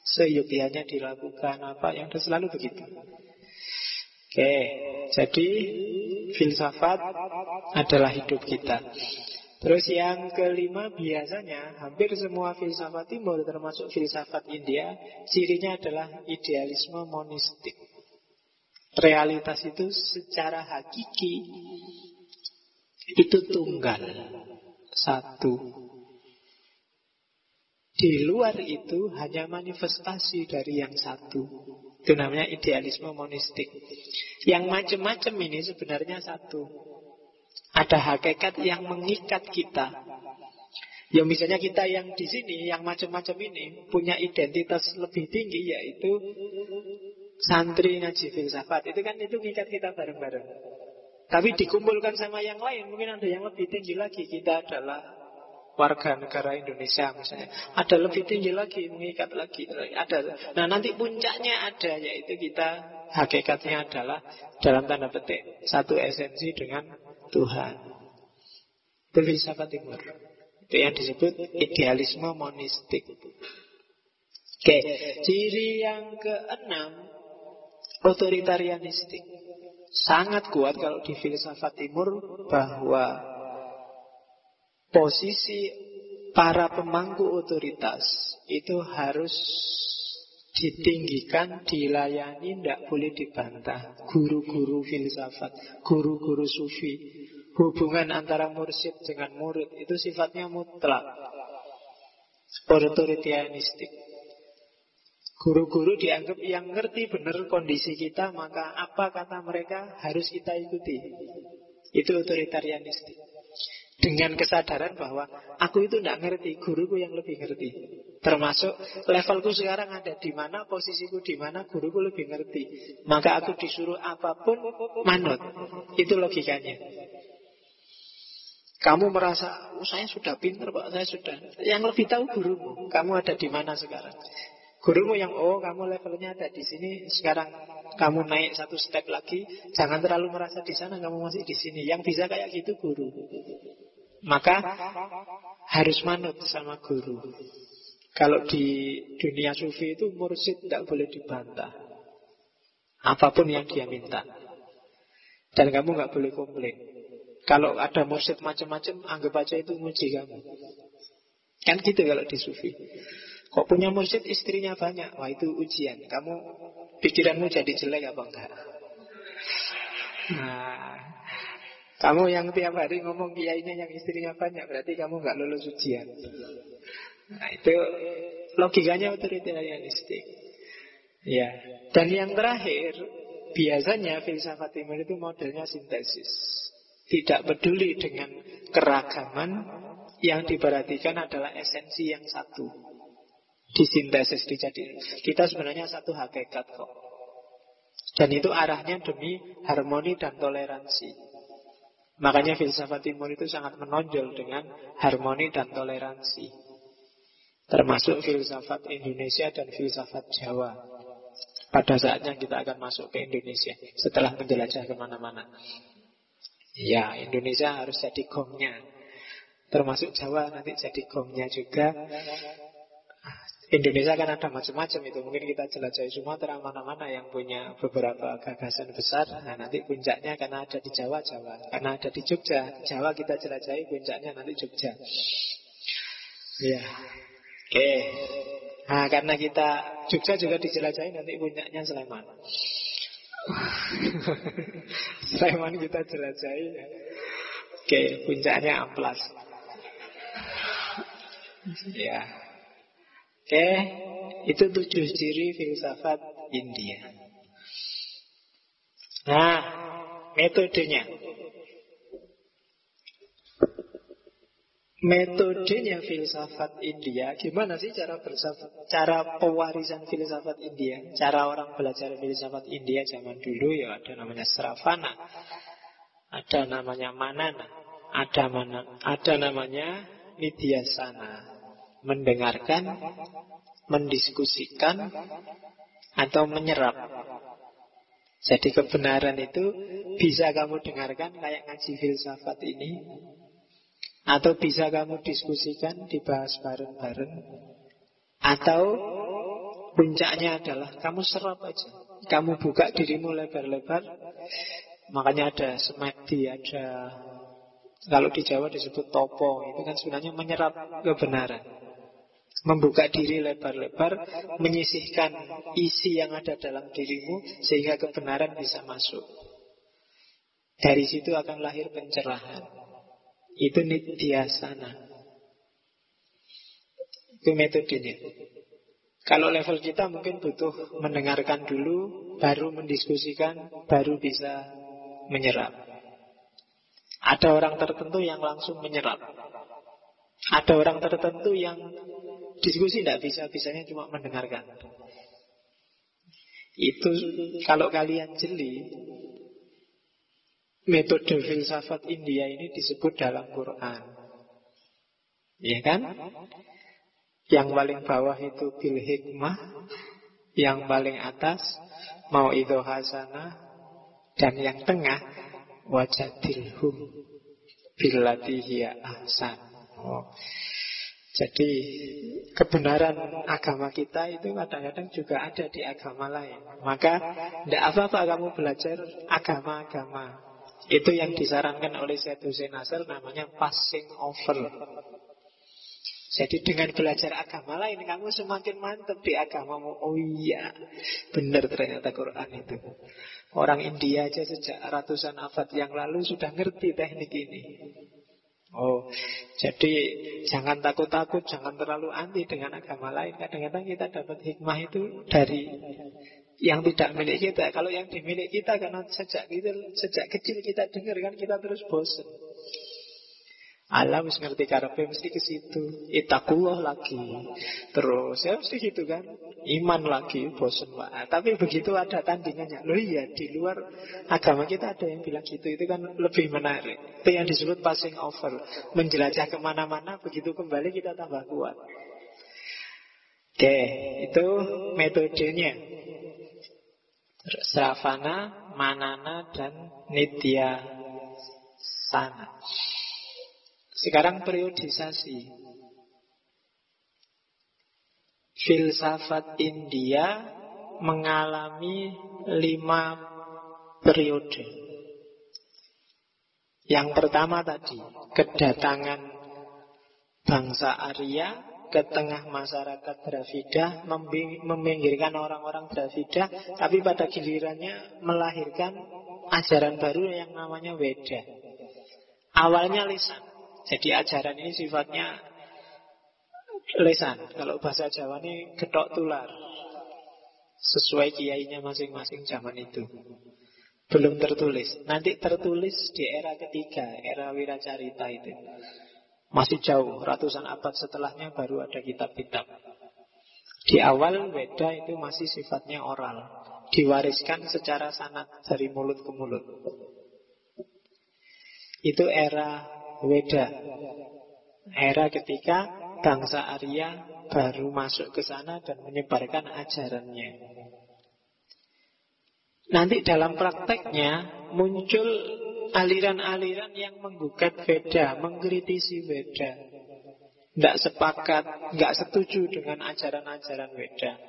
seyogyanya dilakukan, apa yang selalu begitu. Oke, jadi filsafat adalah hidup kita. Terus yang kelima, biasanya hampir semua filsafat timur termasuk filsafat India, cirinya adalah idealisme monistik. Realitas itu secara hakiki itu tunggal, satu. Di luar itu hanya manifestasi dari yang satu. Itu namanya idealisme monistik. Yang macam-macam ini sebenarnya satu. Ada hakikat yang mengikat kita. Ya misalnya kita yang di sini, yang macam-macam ini punya identitas lebih tinggi, yaitu santri ngaji filsafat. Itu kan itu mengikat kita bareng-bareng. Tapi dikumpulkan sama yang lain, mungkin ada yang lebih tinggi lagi. Kita adalah warga negara Indonesia misalnya, ada lebih tinggi lagi, mengikat lagi, ada. Nah nanti puncaknya ada, yaitu kita hakikatnya adalah dalam tanda petik satu esensi dengan Tuhan. Itu filsafat timur. Itu yang disebut idealisme monistik. Oke, ciri yang keenam, otoritarianistik. Sangat kuat kalau di filsafat timur bahwa posisi para pemangku otoritas itu harus ditinggikan, dilayani, tidak boleh dibantah. Guru-guru filsafat, guru-guru sufi, hubungan antara mursyid dengan murid itu sifatnya mutlak, otoritarianistik. Guru-guru dianggap yang ngerti benar kondisi kita, maka apa kata mereka harus kita ikuti. Itu otoritarianistik. Dengan kesadaran bahwa aku itu tidak ngerti, guruku yang lebih ngerti. Termasuk levelku sekarang ada di mana, posisiku di mana, guruku lebih ngerti. Maka aku disuruh apapun manut. Itu logikanya. Kamu merasa, saya sudah pintar Pak, saya sudah. Yang lebih tahu gurumu. Kamu ada di mana sekarang? Gurumu yang, kamu levelnya ada di sini, sekarang kamu naik satu step lagi, jangan terlalu merasa di sana, kamu masih di sini. Yang bisa kayak gitu guru. Maka harus manut sama guru. Kalau di dunia sufi itu mursyid tidak boleh dibantah, apapun yang dia minta. Dan kamu nggak boleh komplain. Kalau ada mursyid macam-macam, anggap aja itu muji kamu. Kan gitu kalau di sufi. Kok punya mursyid istrinya banyak, wah itu ujian. Kamu pikiranmu jadi jelek apa enggak? Nah, kamu yang tiap hari ngomong kiainya yang istrinya banyak, berarti kamu nggak lulus ujian. Nah itu logikanya otoritarianistik. Ya. Dan yang terakhir, biasanya filsafat timur itu modelnya sintesis. Tidak peduli dengan keragaman, yang diperhatikan adalah esensi yang satu. Disintesis, dijadikan. Kita sebenarnya satu hakikat kok. Dan itu arahnya demi harmoni dan toleransi. Makanya filsafat timur itu sangat menonjol dengan harmoni dan toleransi. Termasuk filsafat Indonesia dan filsafat Jawa. Pada saatnya kita akan masuk ke Indonesia setelah menjelajah kemana-mana. Ya, Indonesia harus jadi gongnya. Termasuk Jawa nanti jadi gongnya juga. Indonesia kan ada macam-macam itu. Mungkin kita jelajahi Sumatera, mana-mana yang punya beberapa gagasan besar. Nah, nanti puncaknya karena ada di Jawa, Jawa. Karena ada di Jogja, Jawa kita jelajahi, puncaknya nanti Jogja. Ya, oke. Nah, karena kita Jogja juga dijelajahi, nanti puncaknya Sleman. Sleman kita jelajahi. Oke, puncaknya Amplas. Ya. Oke, itu 7 ciri filsafat India. Nah, metodenya. Metodenya filsafat India, gimana sih cara pewarisan filsafat India? Cara orang belajar filsafat India zaman dulu ya ada namanya Sravana, ada namanya Manana, ada namanya Nidhyasana. Mendengarkan, mendiskusikan, atau menyerap. Jadi kebenaran itu bisa kamu dengarkan kayak ngaji filsafat ini, atau bisa kamu diskusikan, dibahas bareng-bareng, atau puncaknya adalah kamu serap aja. Kamu buka dirimu lebar-lebar. Makanya ada semedi, ada, kalau di Jawa disebut topo. Itu kan sebenarnya menyerap kebenaran. Membuka diri lebar-lebar, menyisihkan isi yang ada dalam dirimu sehingga kebenaran bisa masuk. Dari situ akan lahir pencerahan. Itu nidhyasana. Itu metodenya. Kalau level kita mungkin butuh mendengarkan dulu, baru mendiskusikan, baru bisa menyerap. Ada orang tertentu yang langsung menyerap. Ada orang tertentu yang diskusi tidak bisa, bisanya cuma mendengarkan. Itu kalau kalian jeli, metode filsafat India ini disebut dalam Quran. Ya kan? Yang paling bawah itu bil hikmah, yang paling atas mau'idhah hasanah, dan yang tengah wajadilhum billati hiya ahsan. Jadi kebenaran agama kita itu kadang-kadang juga ada di agama lain. Maka tidak apa-apa kamu belajar agama-agama. Itu yang disarankan oleh Syed Hussein Nasr, namanya passing over. Jadi dengan belajar agama lain, kamu semakin mantap di agamamu. Oh iya, benar ternyata Quran itu. Orang India aja sejak ratusan abad yang lalu sudah ngerti teknik ini. Oh, jadi jangan takut-takut, jangan terlalu anti dengan agama lain. Kadang-kadang kita dapat hikmah itu dari yang tidak milik kita. Kalau yang dimiliki kita, karena sejak kecil kita dengar kan, kita terus bosan. Allah mesti ngerti karepe mesti ke situ. Itakullah lagi. Terus ya mesti gitu kan. Iman lagi, bosan Pak. Tapi begitu ada tandingannya. Loh iya, di luar agama kita ada yang bilang gitu. Itu kan lebih menarik. Itu yang disebut passing over. Menjelajah kemana-mana, begitu kembali kita tambah kuat. Oke, itu metodenya. Sravana, Manana, dan Nidhyasana. Sekarang periodisasi. Filsafat India mengalami 5 periode. Yang pertama tadi, kedatangan bangsa Arya ke tengah masyarakat Dravida, meminggirkan orang-orang Dravida, tapi pada gilirannya melahirkan ajaran baru yang namanya Weda. Awalnya lisan. Jadi ajaran ini sifatnya lisan. Kalau bahasa Jawa ini getok tular. sesuai kiainya masing-masing zaman itu. Belum tertulis. Nanti tertulis di era ketiga, era Wiracarita itu. Masih jauh, ratusan abad setelahnya baru ada kitab-kitab. Di awal Weda itu masih sifatnya oral, diwariskan secara sanad dari mulut ke mulut. Itu era Weda. Era ketika bangsa Arya baru masuk ke sana dan menyebarkan ajarannya. Nanti dalam prakteknya muncul aliran-aliran yang menggugat Veda, mengkritisi Veda. Tidak sepakat, tidak setuju dengan ajaran-ajaran Veda.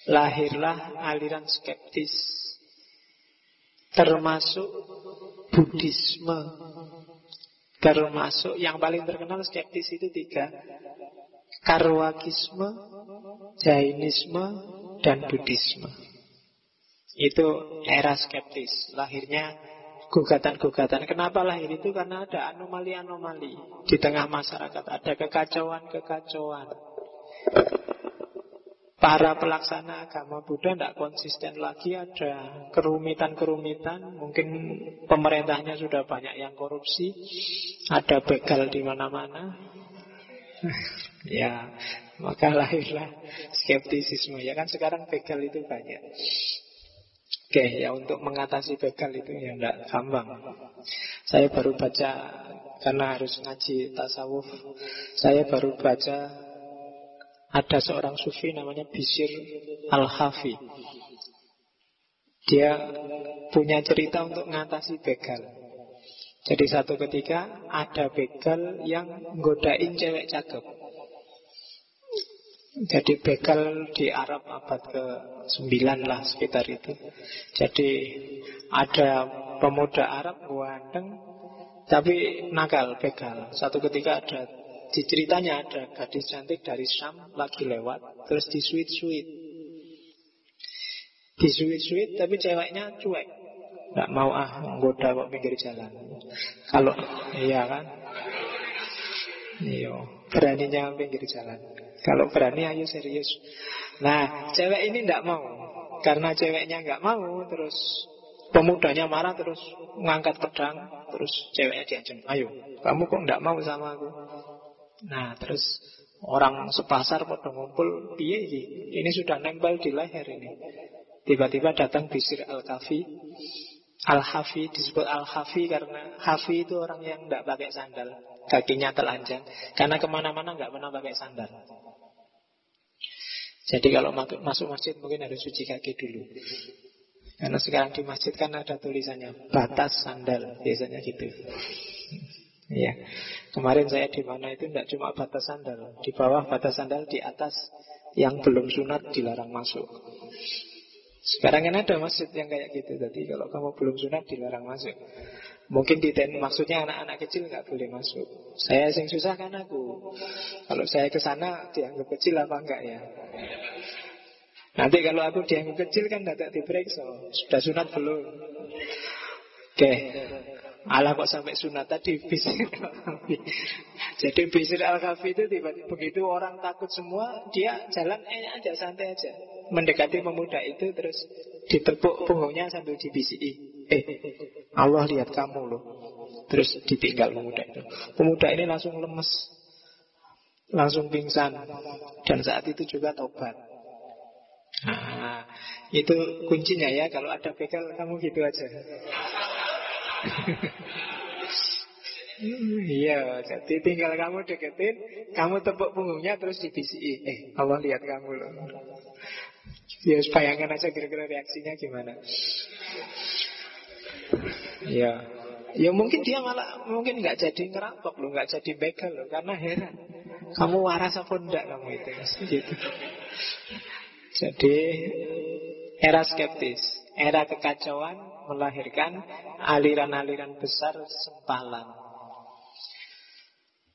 Lahirlah aliran skeptis, termasuk Buddhisme. Termasuk yang paling terkenal skeptis itu 3: Karwakisme, Jainisme, dan Buddhisme. Itu era skeptis. Lahirnya gugatan-gugatan. Kenapa lahir itu? Karena ada anomali-anomali di tengah masyarakat. Ada kekacauan-kekacauan. Para pelaksana agama Buddha tidak konsisten lagi. Ada kerumitan-kerumitan. Mungkin pemerintahnya sudah banyak yang korupsi. Ada begal di mana-mana. Ya, maka lahirlah skeptisisme. Ya kan sekarang begal itu banyak. Oke, ya untuk mengatasi begal itu ya tidak gampang. Saya baru baca, karena harus ngaji tasawuf, saya baru baca ada seorang sufi namanya Bishr Al-Hafi. Dia punya cerita untuk mengatasi begal. Jadi satu ketika ada begal yang nggodain cewek cakep. Jadi begal di Arab abad ke-9 lah sekitar itu. Jadi ada pemuda Arab ganteng tapi nakal, begal. Satu ketika ada, di ceritanya ada gadis cantik dari Syam lagi lewat, terus disuit-suit. Disuit-suit tapi ceweknya cuek, nggak mau nggoda kok pinggir jalan. Kalau iya kan, iya beraninya pinggir jalan. Kalau berani ayo serius. Nah cewek ini nggak mau. Karena ceweknya nggak mau, terus pemudanya marah, terus ngangkat pedang. Terus ceweknya diancam, ayo kamu kok nggak mau sama aku. Nah terus orang sepasar pada ngumpul, piye ini sudah nempel di leher ini. Tiba-tiba datang Bishr Al-Hafi disebut Al-Hafi karena Hafi itu orang yang tidak pakai sandal, kakinya telanjang, karena kemana-mana nggak pernah pakai sandal. Jadi kalau masuk masjid mungkin harus cuci kaki dulu. Karena sekarang di masjid kan ada tulisannya batas sandal, biasanya gitu. Iya. Kemarin saya di mana itu tidak cuma batas sandal, di bawah batas sandal, di atas yang belum sunat dilarang masuk. Sekarang kan ada masjid yang kayak gitu. Jadi kalau kamu belum sunat dilarang masuk. Mungkin maksudnya anak-anak kecil nggak boleh masuk. Saya sing susah kan aku. Kalau saya ke sana dianggap kecil apa enggak ya? Nanti kalau aku dianggap kecil kan tidak diperiksa. Sudah sunat belum? Oke. Allah kok sampai sunat tadi Bishr Al-Hafi. Jadi Bishr Al-Hafi itu tiba-tiba begitu orang takut semua, dia jalan aja santai aja. Mendekati pemuda itu terus ditepuk punggungnya sambil dibisiki. Allah lihat kamu loh. Terus ditinggal pemuda itu. Pemuda ini langsung lemes, langsung pingsan. Dan saat itu juga tobat. Nah, itu kuncinya ya. Kalau ada begal kamu gitu aja. Iya, jadi tinggal kamu deketin, kamu tepuk punggungnya terus dibisiki. Allah lihat kamu loh. Ya bayangkan aja kira-kira reaksinya gimana. Ya, ya mungkin dia malah mungkin nggak jadi ngerampok loh, nggak jadi begal loh, karena heran. Kamu waras apa enggak kamu itu? Gitu. Jadi era skeptis, era kekacauan melahirkan aliran-aliran besar sempalan.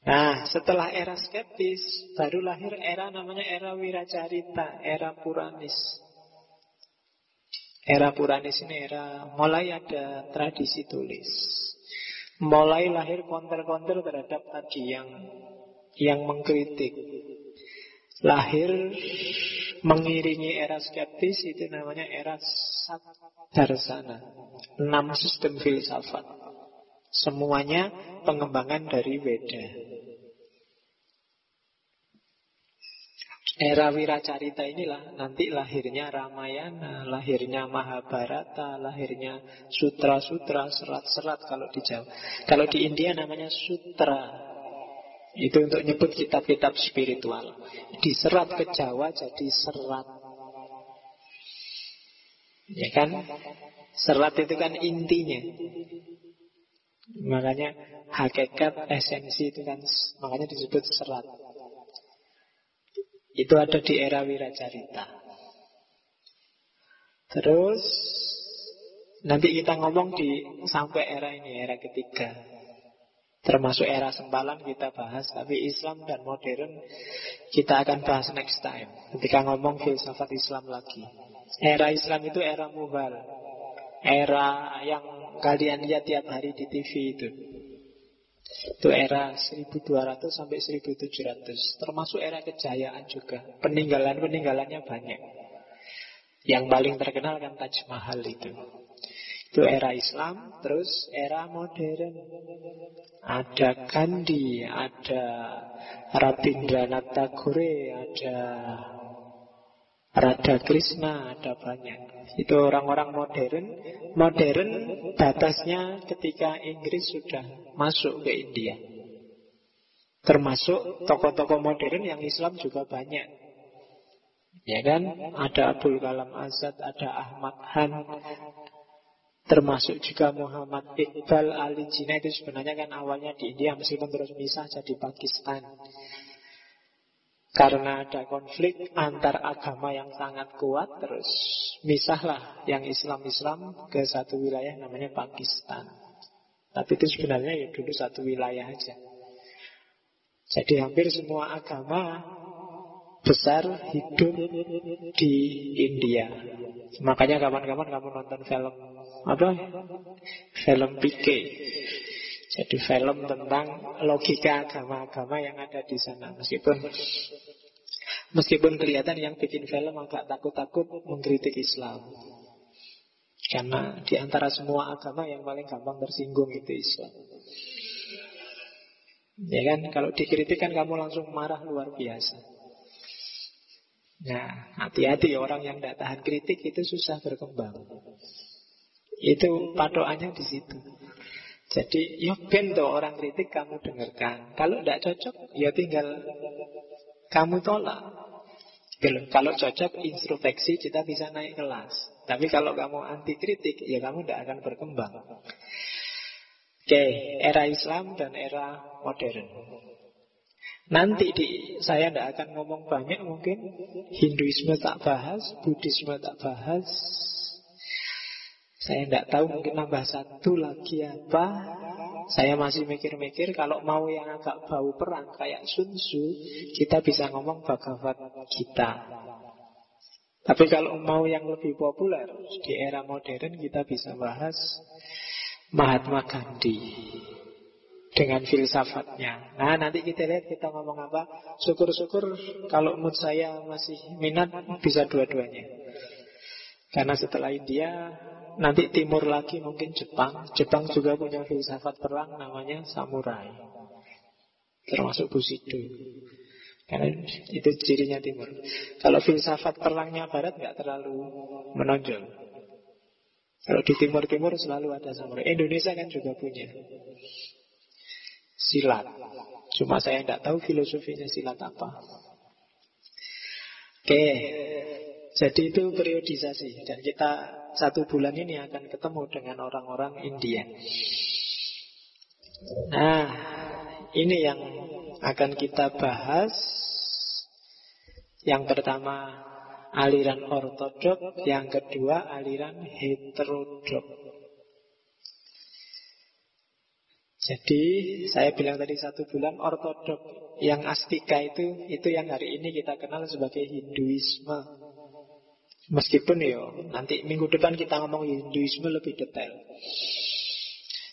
Nah, setelah era skeptis, baru lahir era namanya era Wiracarita, era Puranis. Era Puranis ini era mulai ada tradisi tulis. Mulai lahir counter-counter terhadap tadi yang mengkritik. Lahir Mengiringi era skeptis itu namanya era Saddarsana. 6 sistem filsafat. Semuanya pengembangan dari Weda. Era Wiracarita inilah nanti lahirnya Ramayana, lahirnya Mahabharata, lahirnya sutra-sutra, serat-serat kalau di Jawa. Kalau di India namanya sutra. Itu untuk nyebut kitab-kitab spiritual. Diserat ke Jawa jadi serat. Ya kan? Serat itu kan intinya. Makanya hakikat, esensi itu kan makanya disebut serat. Itu ada di era Wiracarita. Terus nanti kita ngomong sampai era ini, era ketiga. Termasuk era sempalan kita bahas. Tapi Islam dan modern kita akan bahas next time, ketika ngomong filsafat Islam lagi. Era Islam itu era Mughal. Era yang kalian lihat tiap hari di TV itu. Itu era 1200 sampai 1700. Termasuk era kejayaan juga. Peninggalan-peninggalannya banyak. Yang paling terkenal kan Taj Mahal itu. Itu era Islam. Terus era modern. Ada Gandhi, ada Rabindranath Tagore, ada Radha Krishna, ada banyak. Itu orang-orang modern. Modern batasnya ketika Inggris sudah masuk ke India. Termasuk tokoh-tokoh modern yang Islam juga banyak. Ya kan? Ada Abdul Kalam Azad, ada Ahmad Han, termasuk juga Muhammad Iqbal Ali Jinnah. Itu sebenarnya kan awalnya di India, meskipun terus misah jadi Pakistan. Karena ada konflik antar agama yang sangat kuat, terus misahlah yang Islam-Islam ke satu wilayah namanya Pakistan. Tapi itu sebenarnya ya dulu satu wilayah aja. Jadi hampir semua agama besar hidup di India. Makanya kapan-kapan kamu nonton film apa? Film Pique. Jadi film tentang logika agama-agama yang ada di sana. Meskipun kelihatan yang bikin film agak takut-takut mengkritik Islam. Karena di antara semua agama yang paling gampang tersinggung itu Islam. Ya kan, kalau dikritik kan kamu langsung marah luar biasa. Nah, hati-hati orang yang tidak tahan kritik itu susah berkembang. Itu patokannya di situ. Jadi, ya bento orang kritik kamu dengarkan. Kalau tidak cocok, ya tinggal kamu tolak. Kalau cocok, introspeksi, kita bisa naik kelas. Tapi kalau kamu anti kritik, ya kamu tidak akan berkembang. Oke, era Islam dan era modern. Nanti saya tidak akan ngomong banyak mungkin. Hinduisme tak bahas, Buddhisme tak bahas. Saya tidak tahu, mungkin nambah satu lagi apa. Saya masih mikir-mikir. Kalau mau yang agak bau perang kayak Sun Tzu, kita bisa ngomong Bhagavad Gita. Tapi kalau mau yang lebih populer di era modern, kita bisa bahas Mahatma Gandhi dengan filsafatnya. Nah, nanti kita lihat kita ngomong apa. Syukur-syukur kalau mood saya masih minat, bisa dua-duanya. Karena setelah India, nanti timur lagi mungkin Jepang. Jepang juga punya filsafat perang namanya samurai, termasuk Bushido. Karena itu cirinya timur. Kalau filsafat perangnya barat nggak terlalu menonjol. Kalau di timur-timur selalu ada samurai. Indonesia kan juga punya silat. Cuma saya tidak tahu filosofinya silat apa. Oke. Jadi itu periodisasi. Dan kita 1 bulan ini akan ketemu dengan orang-orang India. Nah, ini yang akan kita bahas. Yang pertama aliran ortodok, yang kedua aliran heterodok. Jadi saya bilang tadi 1 bulan ortodok. Yang astika itu yang hari ini kita kenal sebagai Hinduisme. Meskipun nanti minggu depan kita ngomong Hinduisme lebih detail.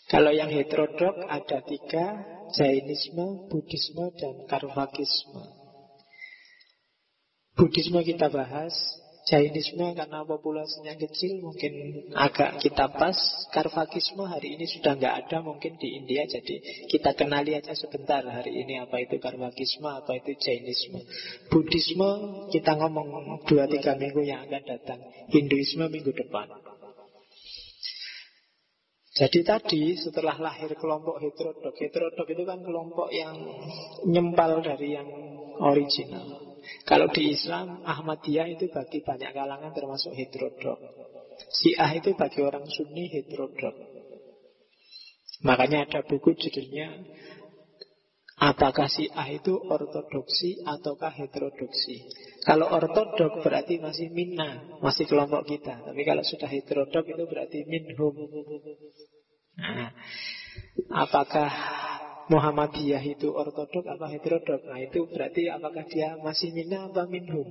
Kalau yang heterodok ada 3, Jainisme, Buddhisme, dan Karvakisme. Buddhisme kita bahas. Jainisme karena populasinya kecil mungkin agak kita pas. Karvakisme hari ini sudah nggak ada mungkin di India. Jadi kita kenali aja sebentar hari ini apa itu Karvakisme, apa itu Jainisme. Buddhisme kita ngomong 2-3 minggu yang akan datang. Hinduisme minggu depan. Jadi tadi setelah lahir kelompok heterodok. Heterodok itu kan kelompok yang nyempal dari yang original. Kalau di Islam, Ahmadiyah itu bagi banyak kalangan termasuk heterodok. Syiah itu bagi orang Sunni heterodok. Makanya ada buku judulnya apakah Syiah itu ortodoksi ataukah heterodoksi. Kalau ortodok berarti masih minna, masih kelompok kita. Tapi kalau sudah heterodok itu berarti minhum. Nah, apakah Muhammadiyah itu ortodok apa heterodok? Nah itu berarti apakah dia masih minna apa minhum?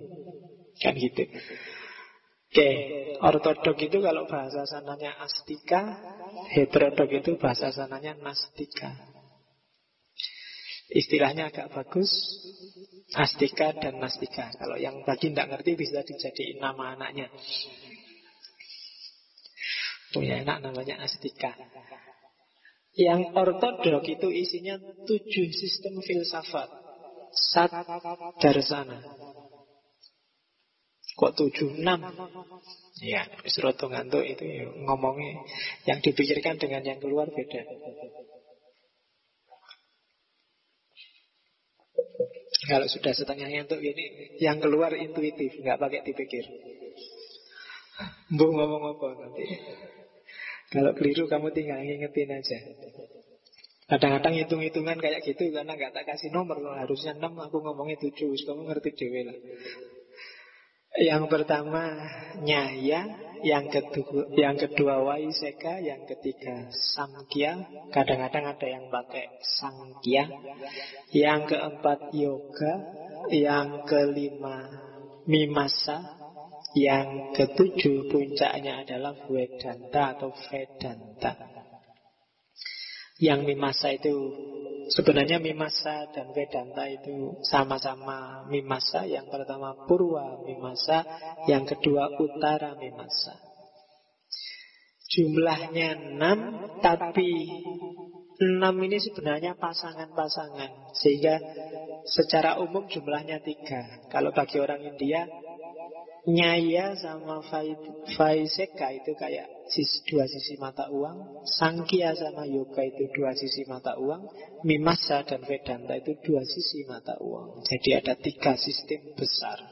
Kan gitu. Oke, ortodok itu kalau bahasa sananya astika, heterodok itu bahasa sananya nastika. Istilahnya agak bagus, astika dan nastika. Kalau yang tadi tidak ngerti bisa dijadiin nama anaknya. Punya anak namanya astika. Yang ortodok itu isinya 7 sistem filsafat. Sat darsana. Kok 7? 6? Ya, seroto ngantuk itu ya, ngomongnya yang dipikirkan dengan yang keluar beda. Kalau sudah setengah ngantuk ini, yang keluar intuitif, nggak pakai dipikir. Bu ngomong apa nanti? Kalau keliru kamu tinggal ngingetin aja. Kadang-kadang hitung-hitungan kayak gitu karena nggak tak kasih nomor. Harusnya 6, aku ngomongnya 7. Kamu ngerti dewe lah. Yang pertama Nyaya, yang kedua Waiseka, yang ketiga Samkhya. Kadang-kadang ada yang pakai Sankhya. Yang keempat Yoga, yang kelima Mimasa, yang ketujuh puncaknya adalah Vedanta atau Vedanta. Yang Mimasa itu sebenarnya Mimasa dan Vedanta itu sama-sama Mimasa. Yang pertama Purwa Mimasa, yang kedua Utara Mimasa. Jumlahnya 6, tapi 6 ini sebenarnya pasangan-pasangan. Sehingga secara umum jumlahnya 3. Kalau bagi orang India, Nyaya sama Vaiseka itu kayak dua sisi mata uang. Sankhya sama Yoga itu 2 sisi mata uang. Mimasa dan Vedanta itu 2 sisi mata uang. Jadi ada 3 sistem besar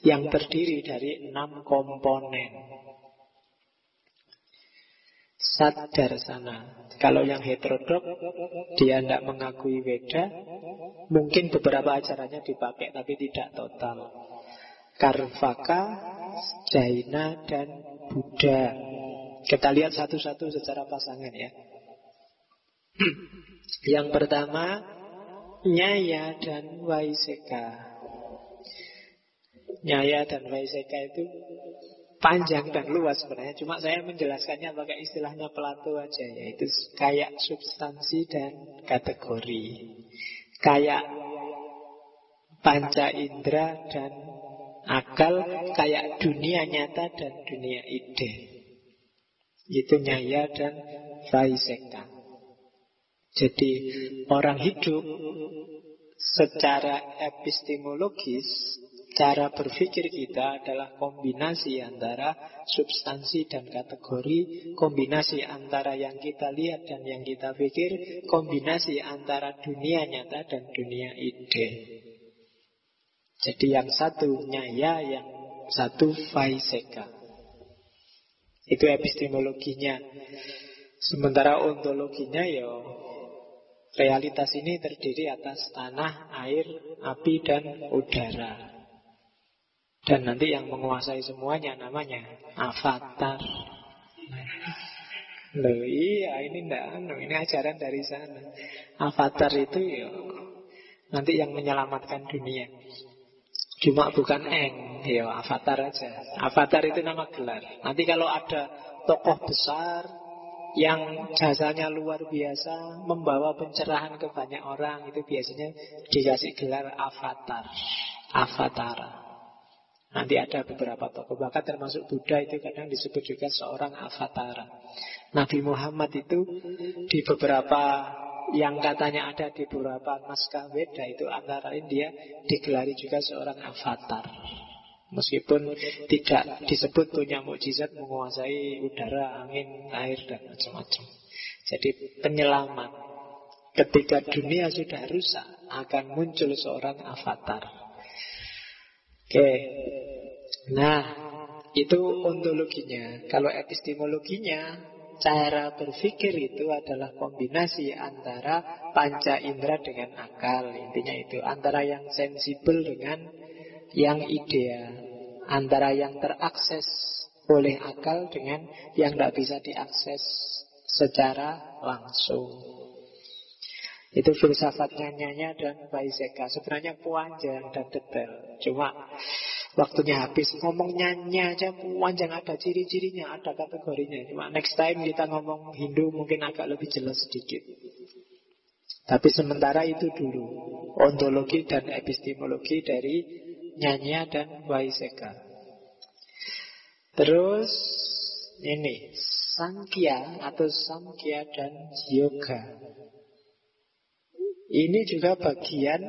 yang terdiri dari 6 komponen. Saddarsana. Kalau yang heterodok, dia tidak mengakui Weda. Mungkin beberapa ajarannya dipakai, tapi tidak total. Karvaka, Jaina, dan Buddha. Kita lihat satu-satu secara pasangan ya. Yang pertama Nyaya dan Vaiseka. Nyaya dan Vaiseka itu panjang dan luas sebenarnya. Cuma saya menjelaskannya pakai istilahnya Plato aja, yaitu kayak substansi dan kategori. Kayak panca indera dan akal, kayak dunia nyata dan dunia ide. Itu Nyaya dan Vaiseka. Jadi orang hidup secara epistemologis, cara berpikir kita adalah kombinasi antara substansi dan kategori, kombinasi antara yang kita lihat dan yang kita pikir, kombinasi antara dunia nyata dan dunia ide. Jadi yang satu Nyaya, yang satu Vaiseka. Itu epistemologinya. Sementara ontologinya ya, realitas ini terdiri atas tanah, air, api, dan udara. Dan nanti yang menguasai semuanya namanya avatar. Loh iya, ini ini ajaran dari sana. Avatar itu ya nanti yang menyelamatkan dunia. Cuma bukan ya avatar aja. Avatar itu nama gelar. Nanti kalau ada tokoh besar yang jasanya luar biasa, membawa pencerahan ke banyak orang, itu biasanya dikasih gelar avatar, avatara. Nanti ada beberapa tokoh, bahkan termasuk Buddha itu kadang disebut juga seorang avatara. Nabi Muhammad itu di beberapa yang katanya ada di beberapa naskah Weda itu antara lain dia digelari juga seorang avatar. Meskipun tidak disebut punya mukjizat menguasai udara, angin, air dan macam-macam. Jadi penyelamat. Ketika dunia sudah rusak akan muncul seorang avatar. Oke. Nah, itu ontologinya. Kalau epistemologinya, cara berpikir itu adalah kombinasi antara panca indera dengan akal. Intinya itu, antara yang sensibel dengan yang ideal, antara yang terakses oleh akal dengan yang tidak bisa diakses secara langsung. Itu filsafatnya Nyanya dan Waiseka. Sebenarnya panjang dan detail, cuma waktunya habis. Ngomong Nyanya aja panjang, ada ciri-cirinya, ada kategorinya. Cuma next time kita ngomong Hindu mungkin agak lebih jelas sedikit. Tapi sementara itu dulu ontologi dan epistemologi dari Nyanya dan Waiseka. Terus ini Sankhya atau Samkhya dan Yoga. Ini juga bagian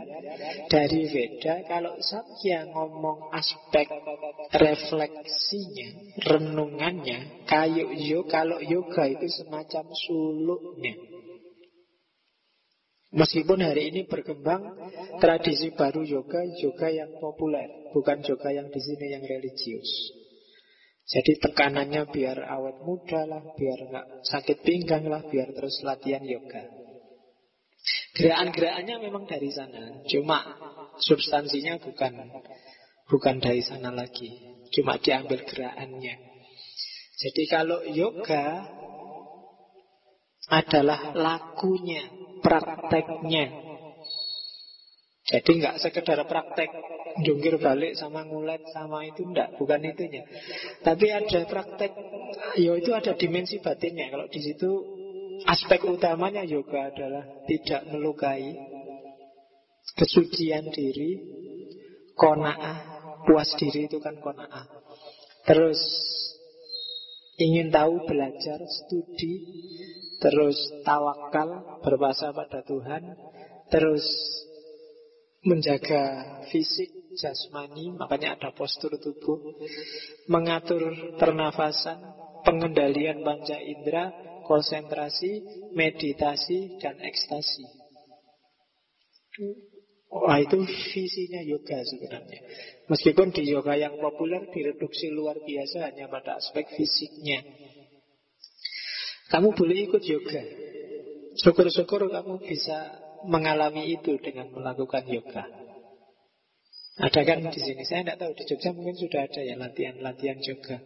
dari Veda. Kalau Samkhya ngomong aspek refleksinya, renungannya, kalau yoga itu semacam suluknya. Meskipun hari ini berkembang tradisi baru yoga yang populer, bukan yoga yang di sini yang religius. Jadi tekanannya biar awet muda lah, biar nggak sakit pinggang lah, biar terus latihan yoga. Gerakan-gerakannya memang dari sana, cuma substansinya bukan dari sana lagi, cuma diambil gerakannya. Jadi kalau yoga adalah lakunya, prakteknya. Jadi nggak sekedar praktek jungkir balik sama ngulet sama itu, enggak, bukan itunya. Tapi ada praktek, itu ada dimensi batinnya. Kalau di situ aspek utamanya yoga adalah tidak melukai, kesucian diri, qanaah, puas diri itu kan qanaah. Terus ingin tahu, belajar, studi, terus tawakal, berpasrah pada Tuhan, terus menjaga fisik, jasmani, makanya ada postur tubuh, mengatur pernafasan, pengendalian panca indera, konsentrasi, meditasi, dan ekstasi. Wah, itu visinya yoga sebenarnya. Meskipun di yoga yang populer direduksi luar biasa hanya pada aspek fisiknya. Kamu boleh ikut yoga. Syukur-syukur kamu bisa mengalami itu dengan melakukan yoga. Ada kan di sini? Saya tidak tahu, di Jogja mungkin sudah ada ya latihan yoga.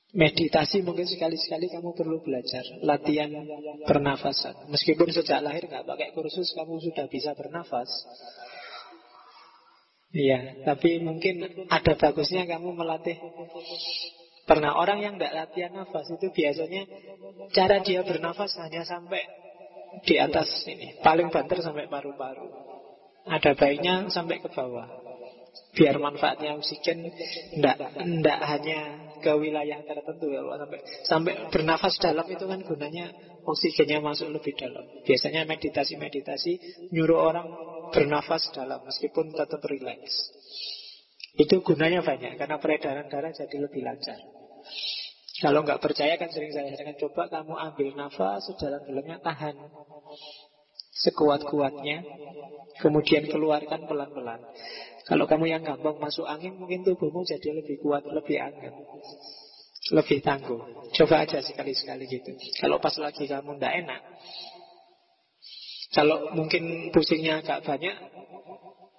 Meditasi mungkin sekali-sekali kamu perlu belajar latihan pernafasan. Meskipun sejak lahir nggak pakai kursus kamu sudah bisa bernafas. Iya, tapi mungkin ada bagusnya kamu melatih. Pernah orang yang tidak latihan nafas itu biasanya cara dia bernafas hanya sampai di atas ini, paling banter sampai paru-paru. Ada baiknya sampai ke bawah, biar manfaatnya oksigen ndak hanya ke wilayah tertentu ya. Sampai bernafas dalam itu kan gunanya oksigennya masuk lebih dalam. Biasanya meditasi nyuruh orang bernafas dalam meskipun tetap rileks. Itu gunanya banyak karena peredaran darah jadi lebih lancar. Kalau nggak percaya kan sering saya sarankan, coba kamu ambil nafas sedalam-dalamnya, tahan sekuat-kuatnya, kemudian keluarkan pelan-pelan. Kalau kamu yang gampang masuk angin, mungkin tubuhmu jadi lebih kuat, lebih hangat, lebih tangguh. Coba aja sekali-sekali gitu. Kalau pas lagi kamu ndak enak, kalau mungkin pusingnya agak banyak,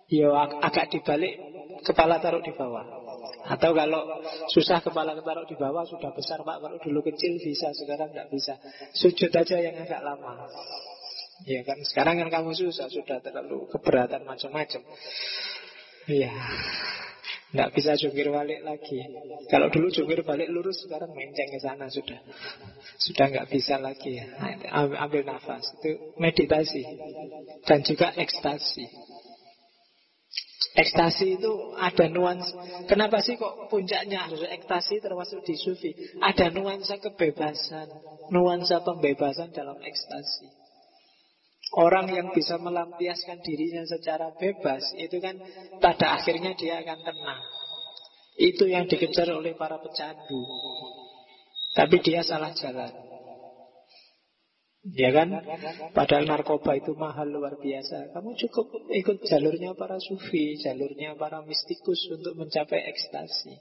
ya agak dibalik, kepala taruh di bawah. Atau kalau susah kepala taruh di bawah, sudah besar Pak, kalau dulu kecil bisa, sekarang nggak bisa, sujud aja yang agak lama. Ya kan, sekarang kan kamu susah, sudah terlalu keberatan macam-macam. Iya, nggak bisa jungkir balik lagi. Kalau dulu jungkir balik lurus, sekarang menceng ke sana sudah nggak bisa lagi. Ambil nafas, itu meditasi dan juga ekstasi. Ekstasi itu ada nuansa. Kenapa sih kok puncaknya harus ekstasi termasuk di sufi? Ada nuansa kebebasan, nuansa pembebasan dalam ekstasi. Orang yang bisa melampiaskan dirinya secara bebas, itu kan pada akhirnya dia akan tenang. Itu yang dikejar oleh para pecandu. Tapi dia salah jalan. Ya kan? Padahal narkoba itu mahal luar biasa. Kamu cukup ikut jalurnya para sufi, jalurnya para mistikus untuk mencapai ekstasi,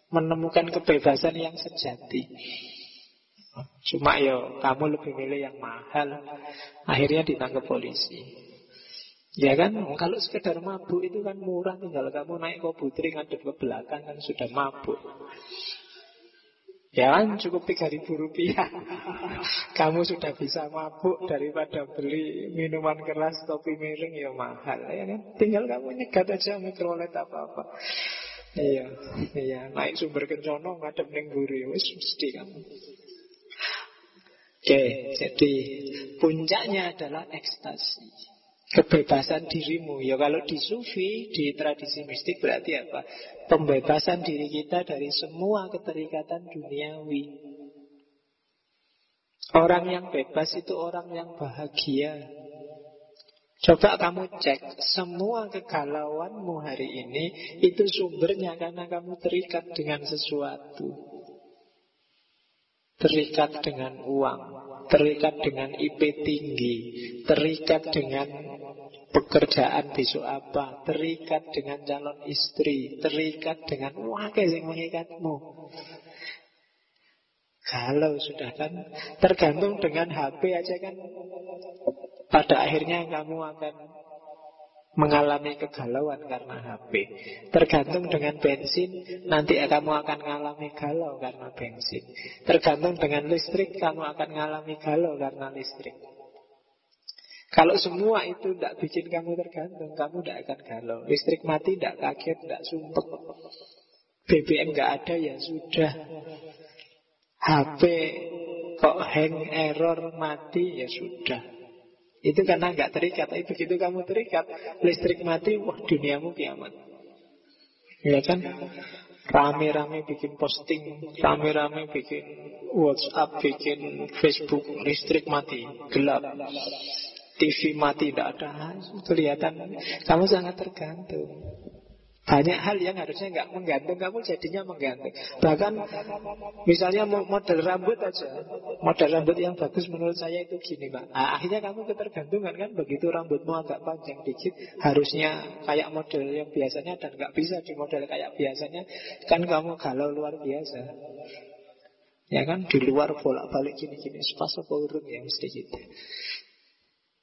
menemukan kebebasan yang sejati. Cuma kamu lebih milih yang mahal, akhirnya ditangkap polisi. Ya kan? Kalau sekedar mabuk itu kan murah, tinggal kamu naik Kobutri ngadep ke belakang kan sudah mabuk. Ya kan, cukup 3.000 rupiah. Kamu sudah bisa mabuk daripada beli minuman keras, kopi miring, ya mahal ya kan? Tinggal kamu nyegat aja mikrolet apa-apa. Iya, naik sumber kencono ngadep ning mburi, wis mesti kamu. Oke, jadi puncaknya adalah ekstasi, kebebasan dirimu. Ya kalau di sufi, di tradisi mistik berarti apa? Pembebasan diri kita dari semua keterikatan duniawi. Orang yang bebas itu orang yang bahagia. Coba kamu cek, semua kegalauanmu hari ini itu sumbernya karena kamu terikat dengan sesuatu. Terikat dengan uang, terikat dengan IP tinggi, terikat dengan pekerjaan besok apa, terikat dengan calon istri, terikat dengan wakil yang mengikatmu. Kalau sudah kan, tergantung dengan HP aja kan, pada akhirnya kamu akan mengalami kegalauan karena HP. Tergantung dengan bensin, nanti kamu akan mengalami galau karena bensin. Tergantung dengan listrik, kamu akan mengalami galau karena listrik. Kalau semua itu tidak bikin kamu tergantung, kamu tidak akan galau. Listrik mati tidak kaget, tidak sumpek. BBM nggak ada ya sudah. HP kok hang, error, mati ya sudah. Itu karena nggak terikat. Tapi begitu kamu terikat, listrik mati, wah duniamu kiamat. Ya kan? Rame-rame bikin posting, rame-rame bikin WhatsApp, bikin Facebook, listrik mati, gelap, TV mati, tidak ada. Kelihatan kamu sangat tergantung. Banyak hal yang harusnya nggak menggantung, kamu jadinya menggantung. Bahkan misalnya model rambut aja, model rambut yang bagus menurut saya itu gini Pak. Akhirnya kamu ketergantungan kan, begitu rambutmu agak panjang dikit, harusnya kayak model yang biasanya dan nggak bisa di model kayak biasanya, kan kamu galau luar biasa. Ya kan, di luar bolak-balik gini-gini, pas apa urung ya mesti gitu.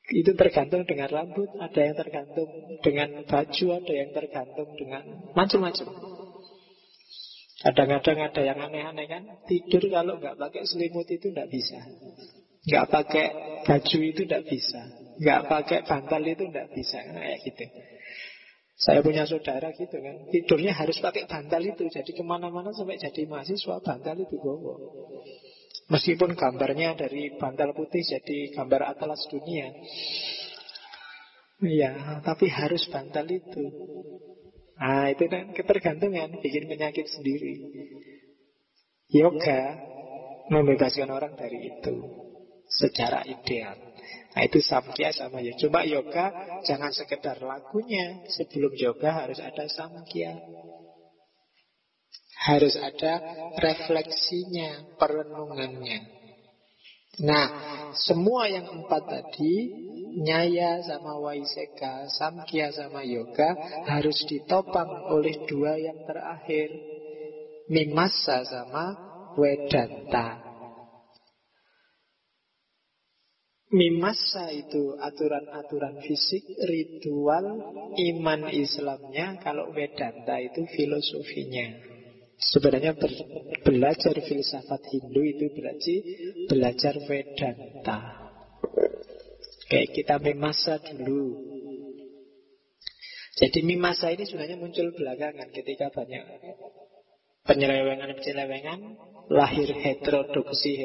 Itu tergantung dengan rambut, ada yang tergantung dengan baju, ada yang tergantung dengan macam-macam. Kadang-kadang ada yang aneh-aneh kan. Tidur kalau nggak pakai selimut itu nggak bisa, nggak pakai baju itu nggak bisa, nggak pakai bantal itu nggak bisa, kayak gitu. Saya punya saudara gitu kan, tidurnya harus pakai bantal itu. Jadi kemana-mana sampai jadi mahasiswa bantal itu bawa. Meskipun gambarnya dari bantal putih jadi gambar atlas dunia. Iya, tapi harus bantal itu. Nah, itu kan ketergantungan, bikin penyakit sendiri. Yoga membebaskan orang dari itu secara ideal. Nah, itu samkhya sama ya. Coba yoga jangan sekedar lagunya. Sebelum yoga harus ada samkhya. Harus ada refleksinya, perenungannya. Nah, semua yang 4 tadi, nyaya sama waiseka, samkhya sama yoga, harus ditopang oleh 2 yang terakhir, mimassa sama wedanta. Mimassa itu aturan-aturan fisik, ritual, iman Islamnya. Kalau wedanta itu filosofinya. Sebenarnya belajar filsafat Hindu itu berarti belajar Vedanta. Oke, kita mimasa dulu. Jadi mimasa ini sebenarnya muncul belakangan ketika banyak penyelewengan, lahir heterodoksi,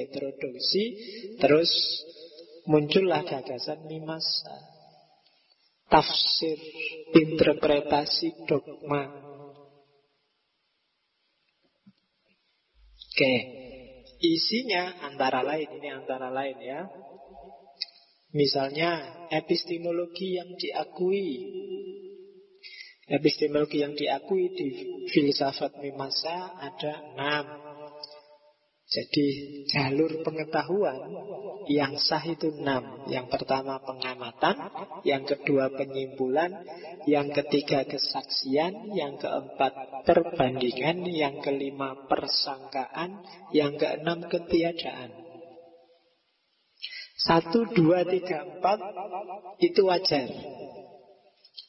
terus muncullah gagasan mimasa. Tafsir interpretasi dogma. Oke, isinya antara lain, ini antara lain ya. Misalnya epistemologi yang diakui. Epistemologi yang diakui di filsafat Mimasa ada 6. Jadi jalur pengetahuan yang sah itu 6. Yang pertama pengamatan, yang kedua penyimpulan, yang ketiga kesaksian, yang keempat perbandingan, yang kelima persangkaan, yang keenam ketiadaan. 1, 2, 3, 4 itu wajar.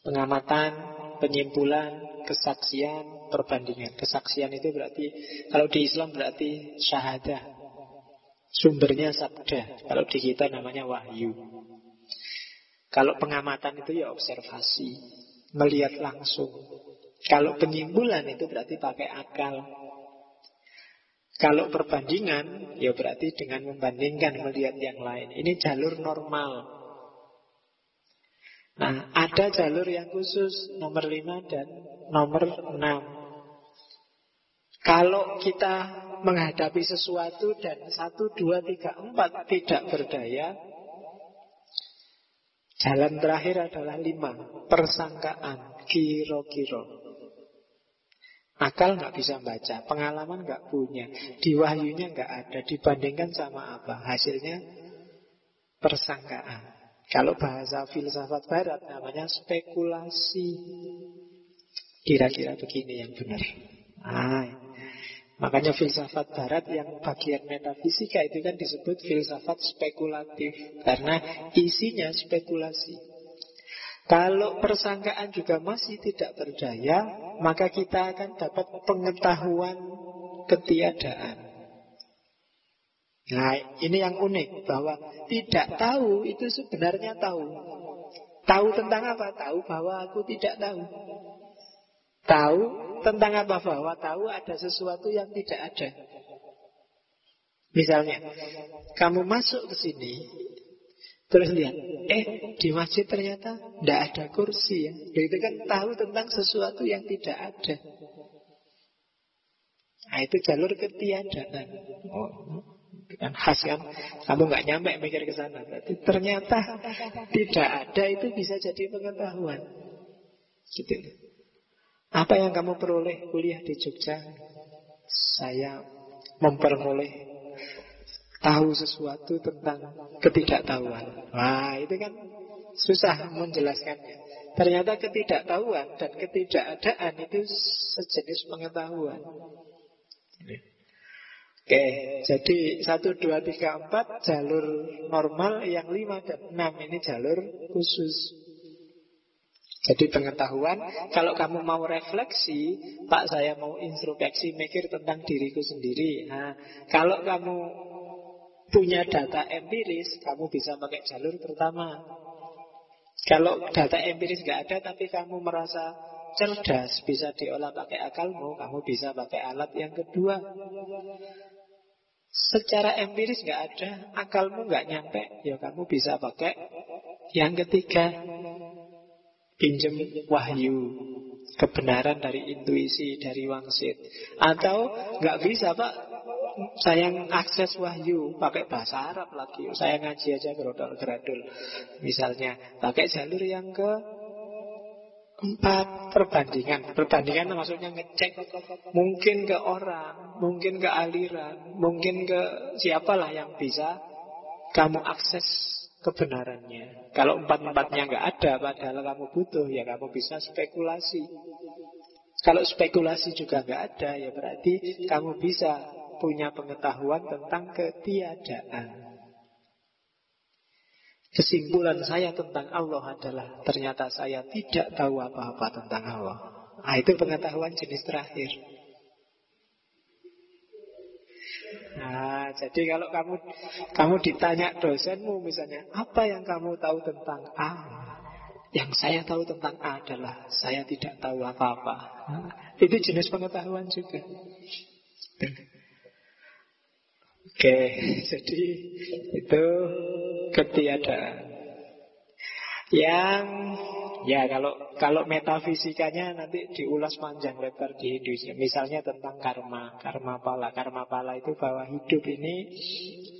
Pengamatan, penyimpulan, kesaksian, perbandingan. Kesaksian itu berarti, kalau di Islam berarti syahadah. Sumbernya sabda. Kalau di kita namanya wahyu. Kalau pengamatan itu ya observasi, melihat langsung. Kalau penyimpulan itu berarti pakai akal. Kalau perbandingan, ya berarti dengan membandingkan, melihat yang lain. Ini jalur normal. Nah, ada jalur yang khusus, nomor 5 dan nomor 6. Kalau kita menghadapi sesuatu dan 1, 2, 3, 4 tidak berdaya, jalan terakhir adalah 5, persangkaan, kira-kira. Akal nggak bisa baca, pengalaman nggak punya, di wahyunya nggak ada, dibandingkan sama apa? Hasilnya persangkaan. Kalau bahasa filsafat barat namanya spekulasi. Kira-kira begini yang benar. Makanya filsafat barat yang bagian metafisika itu kan disebut filsafat spekulatif, karena isinya spekulasi. Kalau persangkaan juga masih tidak berdaya, maka kita akan dapat pengetahuan ketiadaan. Nah, ini yang unik, bahwa tidak tahu itu sebenarnya tahu. Tahu tentang apa? Tahu bahwa aku tidak tahu. Tahu tentang apa? Bahwa tahu ada sesuatu yang tidak ada. Misalnya, kamu masuk ke sini, terus lihat, di masjid ternyata tidak ada kursi ya. Itu kan tahu tentang sesuatu yang tidak ada. Nah, itu jalur ketiadaan. Kan khas kan, kamu nggak nyampe mikir ke sana. Berarti ternyata tidak ada itu bisa jadi pengetahuan. Gitu. Apa yang kamu peroleh kuliah di Jogja? Saya memperoleh tahu sesuatu tentang ketidaktahuan. Wah, itu kan susah menjelaskannya. Ternyata ketidaktahuan dan ketidakadaan itu sejenis pengetahuan. Oke, jadi 1, 2, 3, 4 jalur normal, yang 5 dan 6 ini jalur khusus. Jadi pengetahuan, kalau kamu mau refleksi, Pak saya mau introspeksi, mikir tentang diriku sendiri. Nah, kalau kamu punya data empiris, kamu bisa pakai jalur pertama. Kalau data empiris nggak ada, tapi kamu merasa cerdas, bisa diolah pakai akalmu, kamu bisa pakai alat yang kedua. Secara empiris nggak ada, akalmu nggak nyampe, ya kamu bisa pakai yang ketiga, pinjem wahyu, kebenaran dari intuisi, dari wangsit. Atau nggak bisa Pak, saya akses wahyu pakai bahasa Arab lagi, saya ngaji aja gerodol-geradul. Misalnya pakai jalur yang keempat, perbandingan. Perbandingan maksudnya ngecek, mungkin ke orang, mungkin ke aliran, mungkin ke siapalah yang bisa kamu akses kebenarannya. Kalau 4-4-nya nggak ada, padahal kamu butuh, ya kamu bisa spekulasi. Kalau spekulasi juga nggak ada, ya berarti kamu bisa punya pengetahuan tentang ketiadaan. Kesimpulan saya tentang Allah adalah ternyata saya tidak tahu apa-apa tentang Allah. Nah, itu pengetahuan jenis terakhir. Nah, jadi kalau kamu ditanya dosenmu misalnya, apa yang kamu tahu tentang A? Yang saya tahu tentang A adalah saya tidak tahu apa-apa. Nah, itu jenis pengetahuan juga. Oke, jadi itu ketiadaan. Yang Ya, kalau metafisikanya nanti diulas panjang lebar di Hinduisme. Misalnya tentang karma, karma pala. Karma pala itu bahwa hidup ini,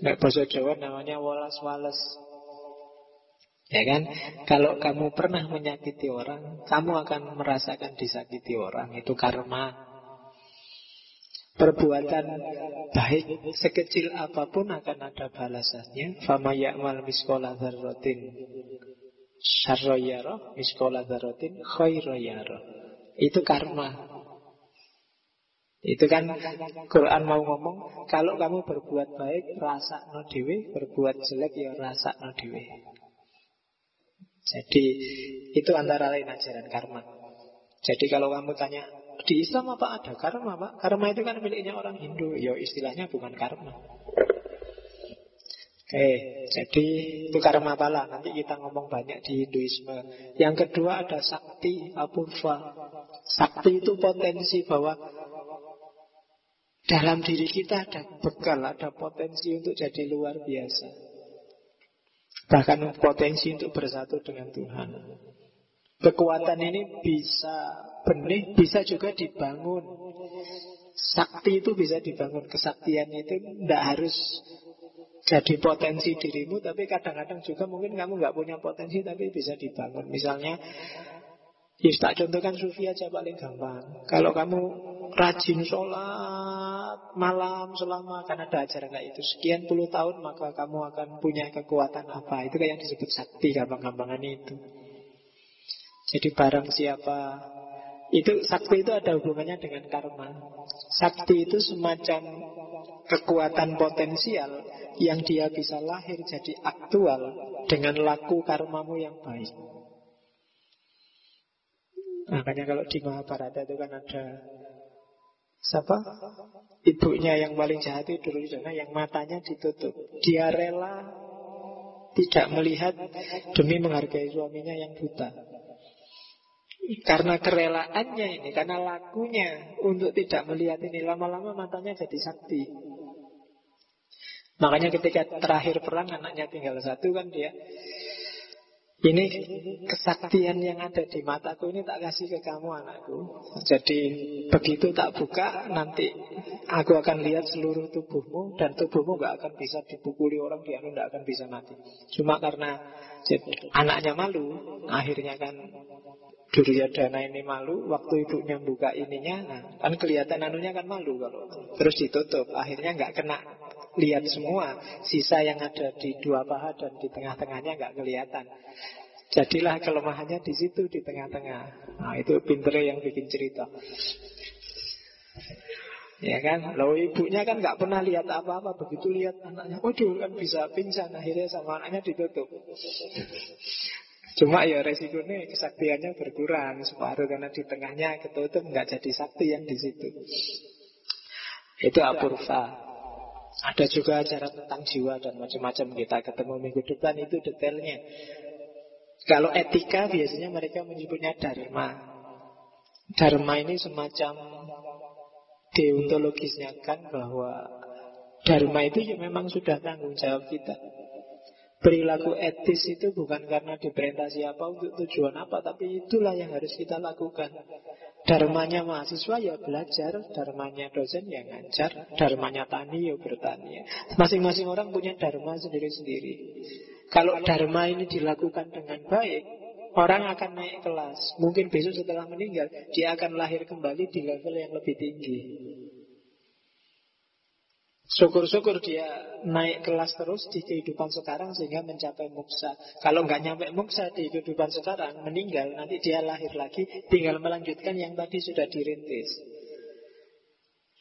nek bahasa Jawa namanya wolas wales. Ya kan? Kalau kamu pernah menyakiti orang, kamu akan merasakan disakiti orang. Itu karma. Perbuatan baik sekecil apapun akan ada balasannya. Fama ya'mal miskola dzarratin syarra yara, miskola dzarratin khaira yara. Itu karma. Itu kan Quran mau ngomong, kalau kamu berbuat baik rasakno dhewe, berbuat jelek ya rasakno dhewe. Jadi itu antara lain ajaran karma. Jadi kalau kamu tanya, di Islam apa ada karma, Pak? Karma itu kan miliknya orang Hindu. Ya istilahnya bukan karma. Oke, jadi itu karma pala. Nanti kita ngomong banyak di Hinduisme. Yang kedua ada sakti, apurva. Sakti itu potensi bahwa dalam diri kita ada bekal, ada potensi untuk jadi luar biasa. Bahkan potensi untuk bersatu dengan Tuhan. Kekuatan ini bisa benih, bisa juga dibangun. Sakti itu bisa dibangun. Kesaktian itu tidak harus jadi potensi dirimu, tapi kadang-kadang juga mungkin kamu nggak punya potensi, tapi bisa dibangun. Misalnya, tak contohkan sufi aja paling gampang. Kalau kamu rajin sholat malam selama, kan ada ajaran kayak itu, sekian puluh tahun, maka kamu akan punya kekuatan apa. Itu kayak yang disebut sakti, gampang-gampangan itu. Jadi barang siapa, itu sakti itu ada hubungannya dengan karma. Sakti itu semacam kekuatan potensial yang dia bisa lahir jadi aktual dengan laku karmamu yang baik. Makanya kalau di Mahabharata itu kan ada siapa? Ibunya yang paling jahat itu Duryodhana, yang matanya ditutup. Dia rela tidak melihat demi menghargai suaminya yang buta. Karena kerelaannya ini, karena lakunya untuk tidak melihat ini, lama-lama matanya jadi sakti. Makanya ketika terakhir perang, anaknya tinggal satu kan dia, ini kesaktian yang ada di mataku ini tak kasih ke kamu anakku. Jadi begitu tak buka, nanti aku akan lihat seluruh tubuhmu, dan tubuhmu gak akan bisa dipukuli orang, dia gak akan bisa mati. Cuma karena anaknya malu, akhirnya kan Duryodhana ini malu. Waktu ibunya buka ininya, nah, kan kelihatan anunya kan malu kalau terus ditutup, akhirnya gak kena lihat semua. Sisa yang ada di dua paha dan di tengah-tengahnya gak kelihatan. Jadilah kelemahannya di situ, di tengah-tengah. Nah itu pinternya yang bikin cerita. Ya kan, lalu ibunya kan gak pernah lihat apa-apa. Begitu lihat anaknya, waduh kan bisa pingsan. Akhirnya sama anaknya ditutup. Cuma ya resikonya kesaktiannya berkurang separuh, karena di tengahnya ketutup, nggak jadi sakti yang di situ. Itu apurva. Ada juga ajaran tentang jiwa dan macam-macam, kita ketemu minggu depan itu detailnya. Kalau etika biasanya mereka menyebutnya dharma. Dharma ini semacam deontologisnya kan, bahwa dharma itu ya memang sudah tanggung jawab kita. Perilaku etis itu bukan karena diperintah siapa untuk tujuan apa, tapi itulah yang harus kita lakukan. Dharmanya mahasiswa ya belajar, dharmanya dosen ya ngajar, dharmanya tani ya bertani. Masing-masing orang punya dharma sendiri-sendiri. Kalau dharma ini dilakukan dengan baik, orang akan naik kelas. Mungkin besok setelah meninggal, dia akan lahir kembali di level yang lebih tinggi. Syukur-syukur dia naik kelas terus di kehidupan sekarang sehingga mencapai moksa. Kalau nggak nyampe moksa di kehidupan sekarang, meninggal, nanti dia lahir lagi, tinggal melanjutkan yang tadi sudah dirintis.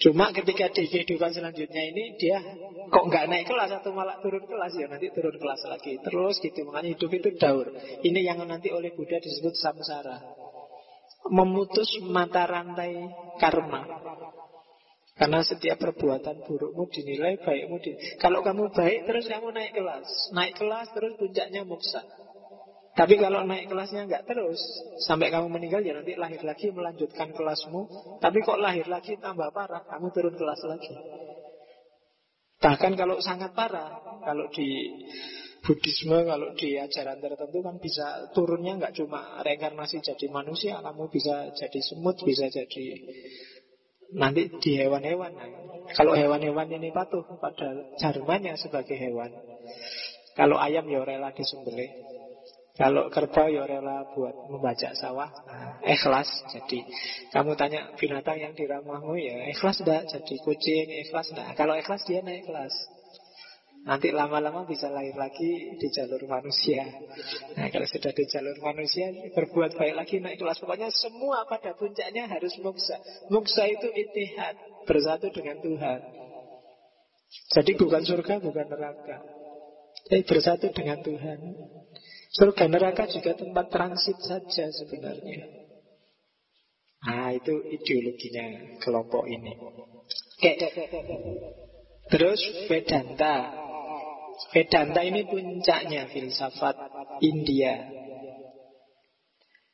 Cuma ketika di kehidupan selanjutnya ini dia kok nggak naik kelas atau malah turun kelas, ya nanti turun kelas lagi. Terus gitu, makanya hidup itu daur. Ini yang nanti oleh Buddha disebut samsara, memutus mata rantai karma. Karena setiap perbuatan burukmu dinilai, baikmu dinilai. Kalau kamu baik terus kamu naik kelas. Naik kelas terus puncaknya moksa. Tapi kalau naik kelasnya enggak terus, sampai kamu meninggal ya nanti lahir lagi melanjutkan kelasmu. Tapi kok lahir lagi tambah parah, kamu turun kelas lagi. Bahkan kalau sangat parah, kalau di Buddhisme kalau di ajaran tertentu kan bisa turunnya nggak cuma reinkarnasi jadi manusia, kamu bisa jadi semut, bisa jadi nanti di hewan-hewan. Nah, kalau hewan-hewan ini patuh pada jarumanya sebagai hewan. Kalau ayam ya rela disembelih. Kalau kerbau ya rela buat membajak sawah. Nah, ikhlas. Jadi kamu tanya binatang yang di rumahmu ya ikhlas enggak jadi kucing, ikhlas enggak? Kalau ikhlas dia naik kelas. Nanti lama-lama bisa lahir lagi di jalur manusia. Nah kalau sudah di jalur manusia berbuat baik lagi naik kelas. Pokoknya semua pada puncaknya harus muksa. Muksa itu ittihad, bersatu dengan Tuhan. Jadi bukan surga, bukan neraka, tapi bersatu dengan Tuhan. Surga neraka juga tempat transit saja sebenarnya. Nah itu ideologinya kelompok ini. Oke. Terus Vedanta. Vedanta ini puncaknya filsafat India.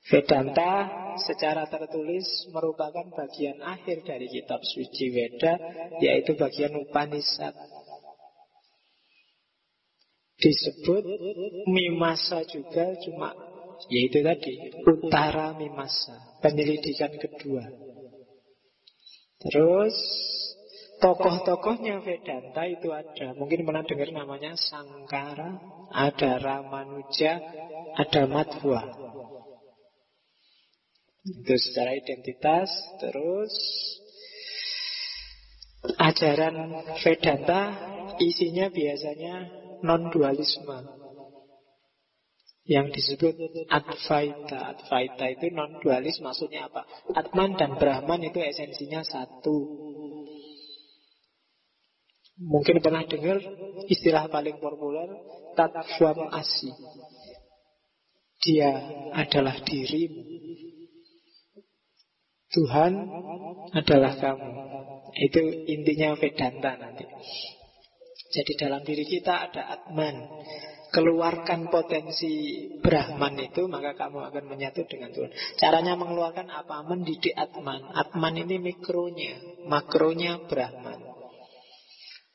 Vedanta secara tertulis merupakan bagian akhir dari kitab suci Veda, yaitu bagian Upanishad. Disebut Mimasa juga, cuma yaitu tadi Utara Mimasa, penyelidikan kedua. Terus tokoh-tokohnya Vedanta itu ada, mungkin pernah dengar namanya Sankara, ada Ramanuja, ada Madhva. Itu secara identitas. Terus ajaran Vedanta isinya biasanya non-dualisme, yang disebut Advaita. Advaita itu non-dualis, maksudnya apa? Atman dan Brahman itu esensinya satu. Mungkin pernah dengar istilah paling populer Tattvam Asi. Dia adalah dirimu, Tuhan adalah kamu. Itu intinya Vedanta nanti. Jadi dalam diri kita ada Atman. Keluarkan potensi Brahman itu, maka kamu akan menyatu dengan Tuhan. Caranya mengeluarkan apa? Mendidik Atman. Atman ini mikronya, makronya Brahman.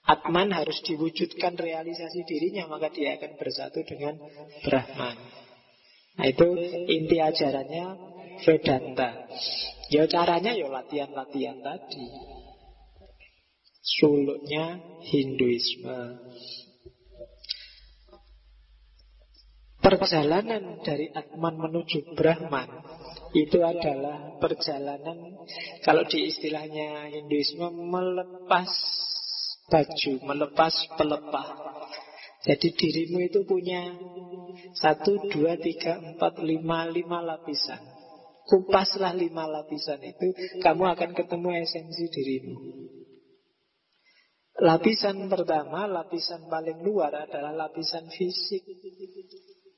Atman harus diwujudkan realisasi dirinya, maka dia akan bersatu dengan Brahman. Nah itu inti ajarannya Vedanta. Ya caranya ya latihan-latihan tadi. Suluknya Hinduisme. Perjalanan dari Atman menuju Brahman itu adalah perjalanan, kalau di istilahnya Hinduisme, melepas baju, melepas pelepah. Jadi dirimu itu punya 1, 2, 3, 4, 5 lapisan. Kupaslah 5 lapisan itu, kamu akan ketemu esensi dirimu. Lapisan pertama, lapisan paling luar adalah lapisan fisik.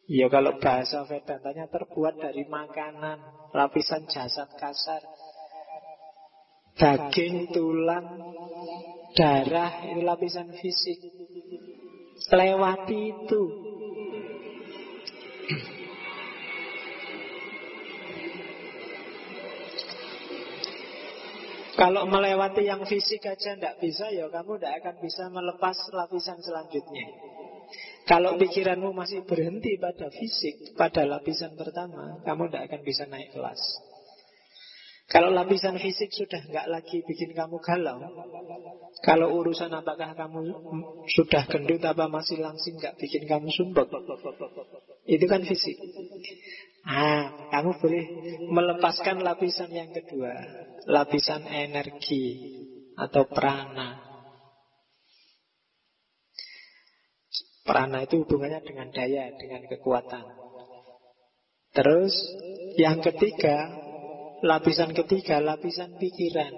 Ya kalau bahasa Vedantanya terbuat dari makanan, lapisan jasad kasar, daging, tulang, darah, itu lapisan fisik. Lewati itu. Kalau melewati yang fisik aja tidak bisa, ya kamu tidak akan bisa melepas lapisan selanjutnya. Kalau pikiranmu masih berhenti pada fisik, pada lapisan pertama, kamu tidak akan bisa naik kelas. Kalau lapisan fisik sudah nggak lagi bikin kamu galau, kalau urusan apakah kamu sudah gendut apa masih langsing nggak bikin kamu sumpek, itu kan fisik. Kamu boleh melepaskan lapisan yang kedua, lapisan energi atau prana. Prana itu hubungannya dengan daya, dengan kekuatan. Terus yang ketiga, lapisan ketiga, lapisan pikiran.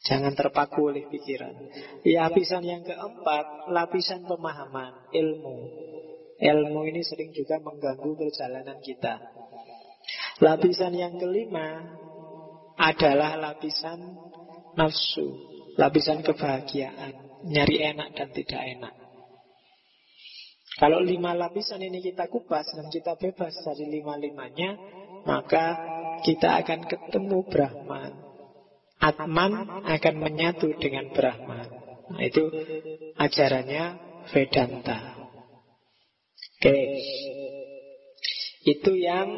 Jangan terpaku oleh pikiran. Lapisan yang keempat, lapisan pemahaman, ilmu. Ilmu ini sering juga mengganggu perjalanan kita. Lapisan yang kelima adalah lapisan nafsu, lapisan kebahagiaan, nyari enak dan tidak enak. Kalau 5 lapisan ini kita kupas dan kita bebas dari 5-5-nya, maka kita akan ketemu Brahman. Atman akan menyatu dengan Brahman. Nah, itu ajarannya Vedanta. Oke, itu yang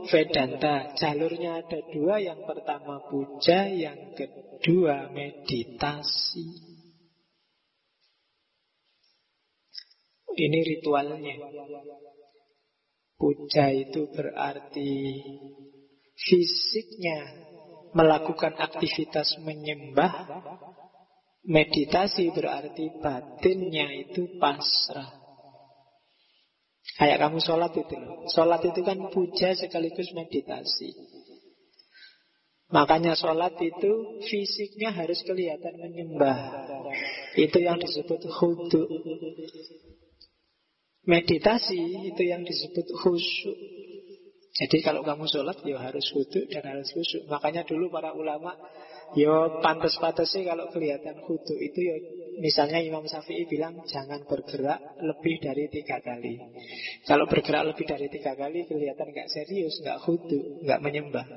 Vedanta. Jalurnya ada dua. Yang pertama puja, yang kedua meditasi. Ini ritualnya. Puja itu berarti fisiknya melakukan aktivitas menyembah. Meditasi berarti batinnya itu pasrah. Kayak kamu sholat itu loh. Sholat itu kan puja sekaligus meditasi. Makanya sholat itu fisiknya harus kelihatan menyembah. Itu yang disebut khudu. Meditasi itu yang disebut khusyuk. Jadi kalau kamu sholat ya harus khudu dan harus khusyuk. Makanya dulu para ulama ya pantas-pantasnya kalau kelihatan khudu itu ya, misalnya Imam Syafi'i bilang jangan bergerak lebih dari 3 kali. Kalau bergerak lebih dari 3 kali kelihatan gak serius, gak khudu, gak menyembah.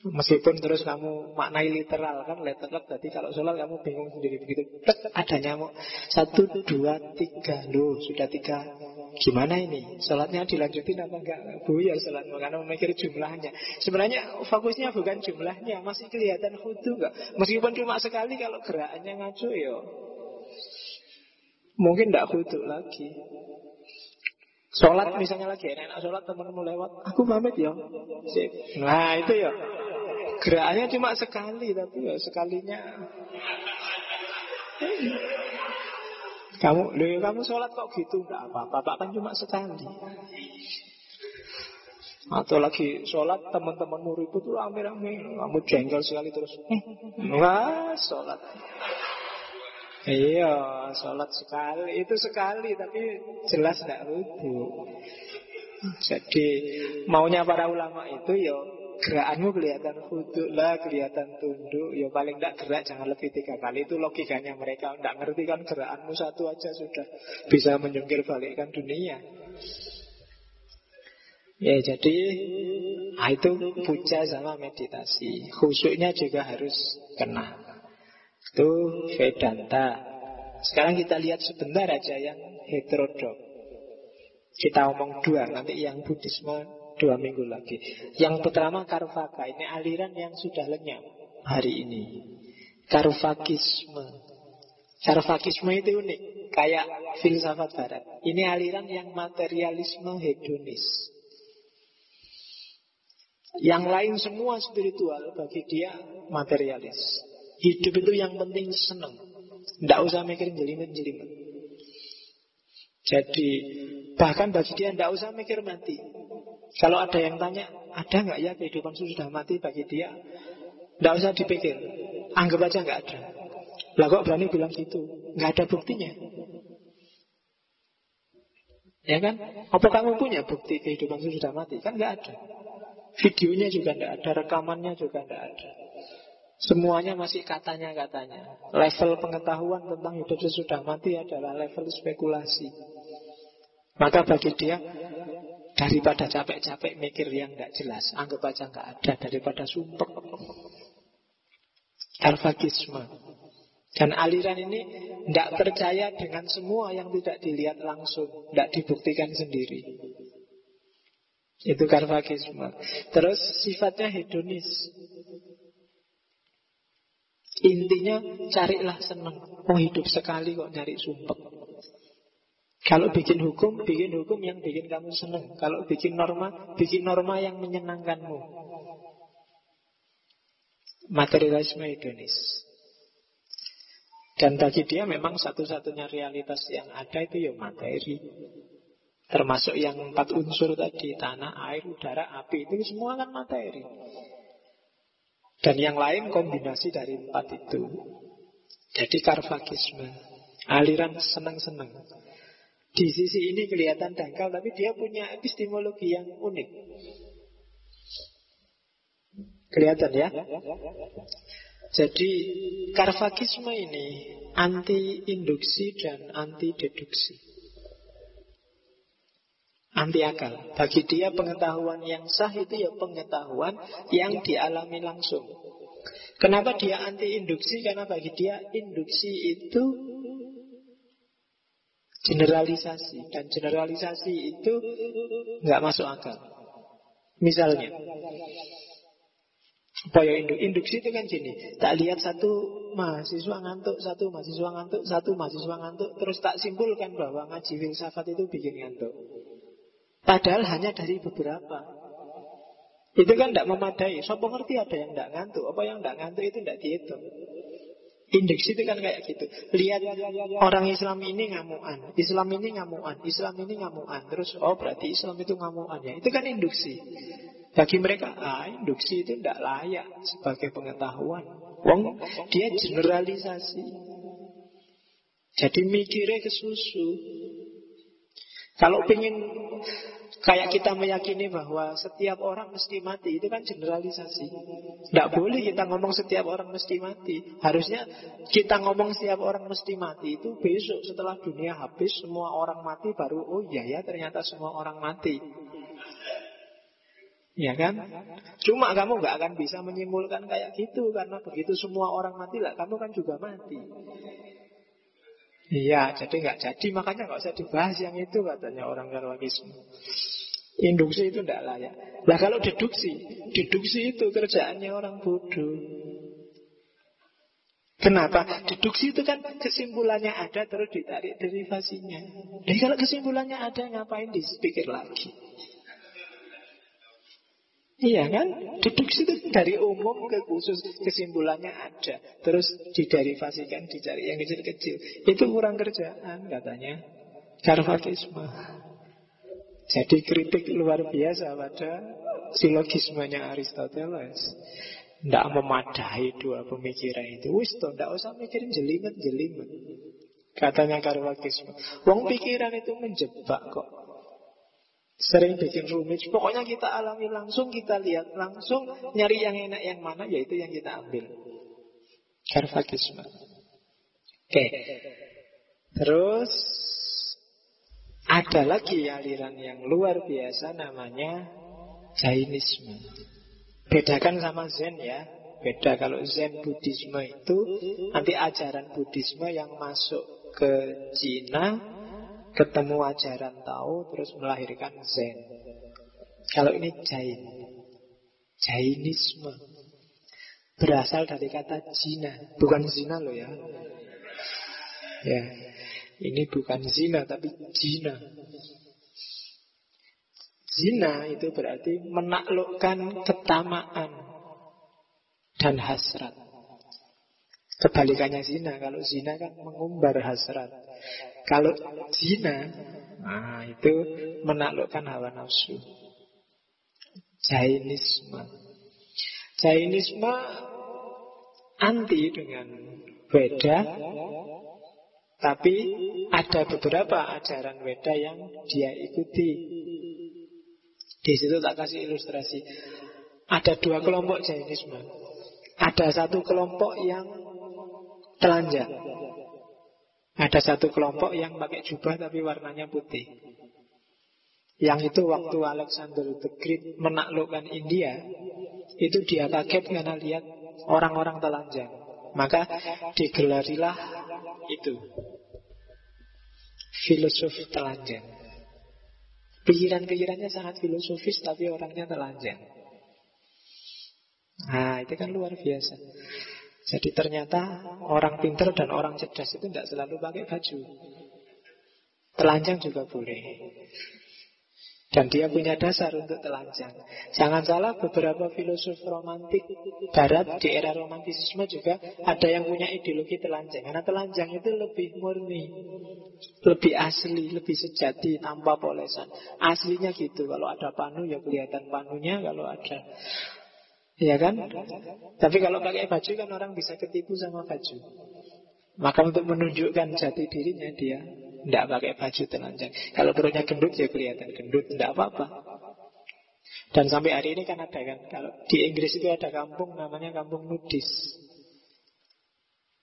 Meskipun terus kamu maknai literal kan, literal berarti kalau sholat kamu bingung sendiri begitu. Ada nyamuk 1, 2, 3. Loh sudah 3. Gimana ini? Sholatnya dilanjutin apa enggak? Buyar sholatmu karena memikir jumlahnya. Sebenarnya fokusnya bukan jumlahnya, masih kelihatan khudu enggak? Meskipun cuma sekali, kalau gerakannya ngaco ya mungkin enggak khudu lagi. Sholat misalnya lagi enak sholat, temanmu lewat, aku pamit ya. Nah itu ya, gerakannya cuma sekali, tapi ya sekalinya kamu sholat kok gitu, enggak apa-apa, kan cuma sekali. Atau lagi sholat teman-temanmu ribut tuh rame-rame, kamu jengkel sekali terus wah sholat. Iya, sholat sekali, itu sekali, tapi jelas tidak rudu. Jadi maunya para ulama itu ya gerakanmu kelihatan khudu lah, kelihatan tunduk. Ya paling tidak gerak jangan lebih 3 kali. Itu logikanya mereka. Tidak ngerti kan gerakanmu satu aja sudah bisa menjungkir balikkan dunia. Ya jadi itu puja sama meditasi. Khusyuknya juga harus kena. Itu Vedanta. Sekarang kita lihat sebentar aja yang heterodok. Kita omong 2, nanti yang Buddhisme 2 minggu lagi. Yang pertama Karvaka. Ini aliran yang sudah lenyap hari ini. Karvakisme. Karvakisme itu unik, kayak filsafat barat. Ini aliran yang materialisme hedonis. Yang lain semua spiritual, bagi dia materialis. Hidup itu yang penting senang, tidak usah mikir jelimet-jelimet. Jadi bahkan bagi dia tidak usah mikir mati. Kalau ada yang tanya, ada nggak ya kehidupan sudah mati, bagi dia tidak usah dipikir, anggap aja nggak ada. Lah kok berani bilang gitu? Nggak ada buktinya. Ya kan? Apa kamu punya bukti kehidupan sudah mati? Kan nggak ada. Videonya juga tidak ada, rekamannya juga tidak ada. Semuanya masih katanya-katanya. Level pengetahuan tentang hidup sesudah mati adalah level spekulasi. Maka bagi dia, daripada capek-capek mikir yang tidak jelas, anggap aja nggak ada, daripada sumpek. Karvakisme. Dan aliran ini tidak percaya dengan semua yang tidak dilihat langsung, tidak dibuktikan sendiri. Itu Karvakisme. Terus sifatnya hedonis. Intinya carilah senang. Oh hidup sekali kok nyari sumpek. Kalau bikin hukum yang bikin kamu senang. Kalau bikin norma yang menyenangkanmu. Materialisme hedonis. Dan bagi dia memang satu-satunya realitas yang ada itu ya materi. Termasuk yang 4 unsur tadi, tanah, air, udara, api, itu semua kan materi. Dan yang lain kombinasi dari 4 itu. Jadi Karvakisme, aliran senang-senang. Di sisi ini kelihatan dangkal, tapi dia punya epistemologi yang unik. Kelihatan ya? Jadi Karvakisme ini anti-induksi dan anti-deduksi, anti akal. Bagi dia pengetahuan yang sah itu ya pengetahuan yang dialami langsung. Kenapa dia anti induksi? Karena bagi dia induksi itu Generalisasi. Dan generalisasi itu nggak masuk akal. Misalnya, induksi itu kan gini. Tak lihat satu mahasiswa ngantuk, satu mahasiswa ngantuk, satu mahasiswa ngantuk, terus tak simpulkan bahwa ngaji filsafat itu bikin ngantuk. Padahal hanya dari beberapa. Itu kan tidak memadai. Siapa ngerti ada yang tidak ngantuk? Apa yang tidak ngantuk itu tidak dihitung. Induksi itu kan kayak gitu. Lihat orang Islam ini ngamuan, Islam ini ngamuan, Islam ini ngamuan. Terus berarti Islam itu ngamuan ya. Itu kan induksi. Bagi mereka induksi itu tidak layak sebagai pengetahuan. Wong dia generalisasi. Jadi mikirnya ke susu. Kalau pengen kayak kita meyakini bahwa setiap orang mesti mati, itu kan generalisasi. Tidak boleh kita ngomong setiap orang mesti mati. Harusnya kita ngomong setiap orang mesti mati itu besok setelah dunia habis, semua orang mati baru ya ternyata semua orang mati. Ya kan? Cuma kamu gak akan bisa menyimpulkan kayak gitu, karena begitu semua orang mati lah, kamu kan juga mati. Iya, jadi nggak jadi, makanya nggak usah dibahas yang itu, katanya orang Karwakisme. Induksi itu tidak layak. Nah kalau deduksi itu kerjaannya orang bodoh. Kenapa? Deduksi itu kan kesimpulannya ada, terus ditarik derivasinya. Jadi kalau kesimpulannya ada, ngapain dipikir lagi? Iya kan? Deduksi itu dari umum ke khusus, kesimpulannya ada, terus diderivasikan, dicari yang kecil-kecil. Itu kurang kerjaan, katanya Karwakisme. Jadi kritik luar biasa pada silogismenya Aristoteles. Tidak memadai dua pemikiran itu. Tidak usah mikirin jelimet-jelimet, katanya Karwakisme. Wong pikiran itu menjebak kok. Sering bikin rumit. Pokoknya kita alami langsung, kita lihat langsung, nyari yang enak yang mana, yaitu yang kita ambil. Karwakisme. Oke. Terus ada lagi aliran yang luar biasa, namanya Jainisme. Bedakan sama Zen ya. Beda, kalau Zen Buddhisme itu nanti ajaran Buddhisme yang masuk ke Cina, ketemu ajaran Tao, terus melahirkan Zen. Kalau ini Jainisme berasal dari kata Jina, bukan zina loh ya. Ya, ini bukan zina tapi Jina. Zina itu berarti menaklukkan ketamaan dan hasrat. Kebalikannya zina. Kalau zina kan mengumbar hasrat. Kalau zina, itu menaklukkan hawa nafsu. Jainisme anti dengan Weda, tapi ada beberapa ajaran Weda yang dia ikuti. Di situ tak kasih ilustrasi. Ada dua kelompok Jainisme. Ada satu kelompok yang telanjang. Ada satu kelompok yang pakai jubah tapi warnanya putih. Yang itu waktu Alexander the Great menaklukkan India, itu dia kaget karena lihat orang-orang telanjang. Maka digelarilah itu filosof telanjang. Pikiran-pikirannya sangat filosofis tapi orangnya telanjang. Nah, itu kan luar biasa. Jadi ternyata orang pintar dan orang cerdas itu tidak selalu pakai baju. Telanjang juga boleh. Dan dia punya dasar untuk telanjang. Jangan salah, beberapa filosof romantik barat di era romantisisme juga ada yang punya ideologi telanjang. Karena telanjang itu lebih murni, lebih asli, lebih sejati, tanpa polesan. Aslinya gitu. Kalau ada panu ya kelihatan panunya. Kalau ada, ya kan? Tapi kalau pakai baju kan orang bisa ketipu sama baju. Maka untuk menunjukkan jati dirinya dia tidak pakai baju telanjang. Kalau perutnya gendut ya kelihatan gendut, tidak apa-apa. Dan sampai hari ini kan ada kan, kalau di Inggris itu ada kampung namanya kampung nudis.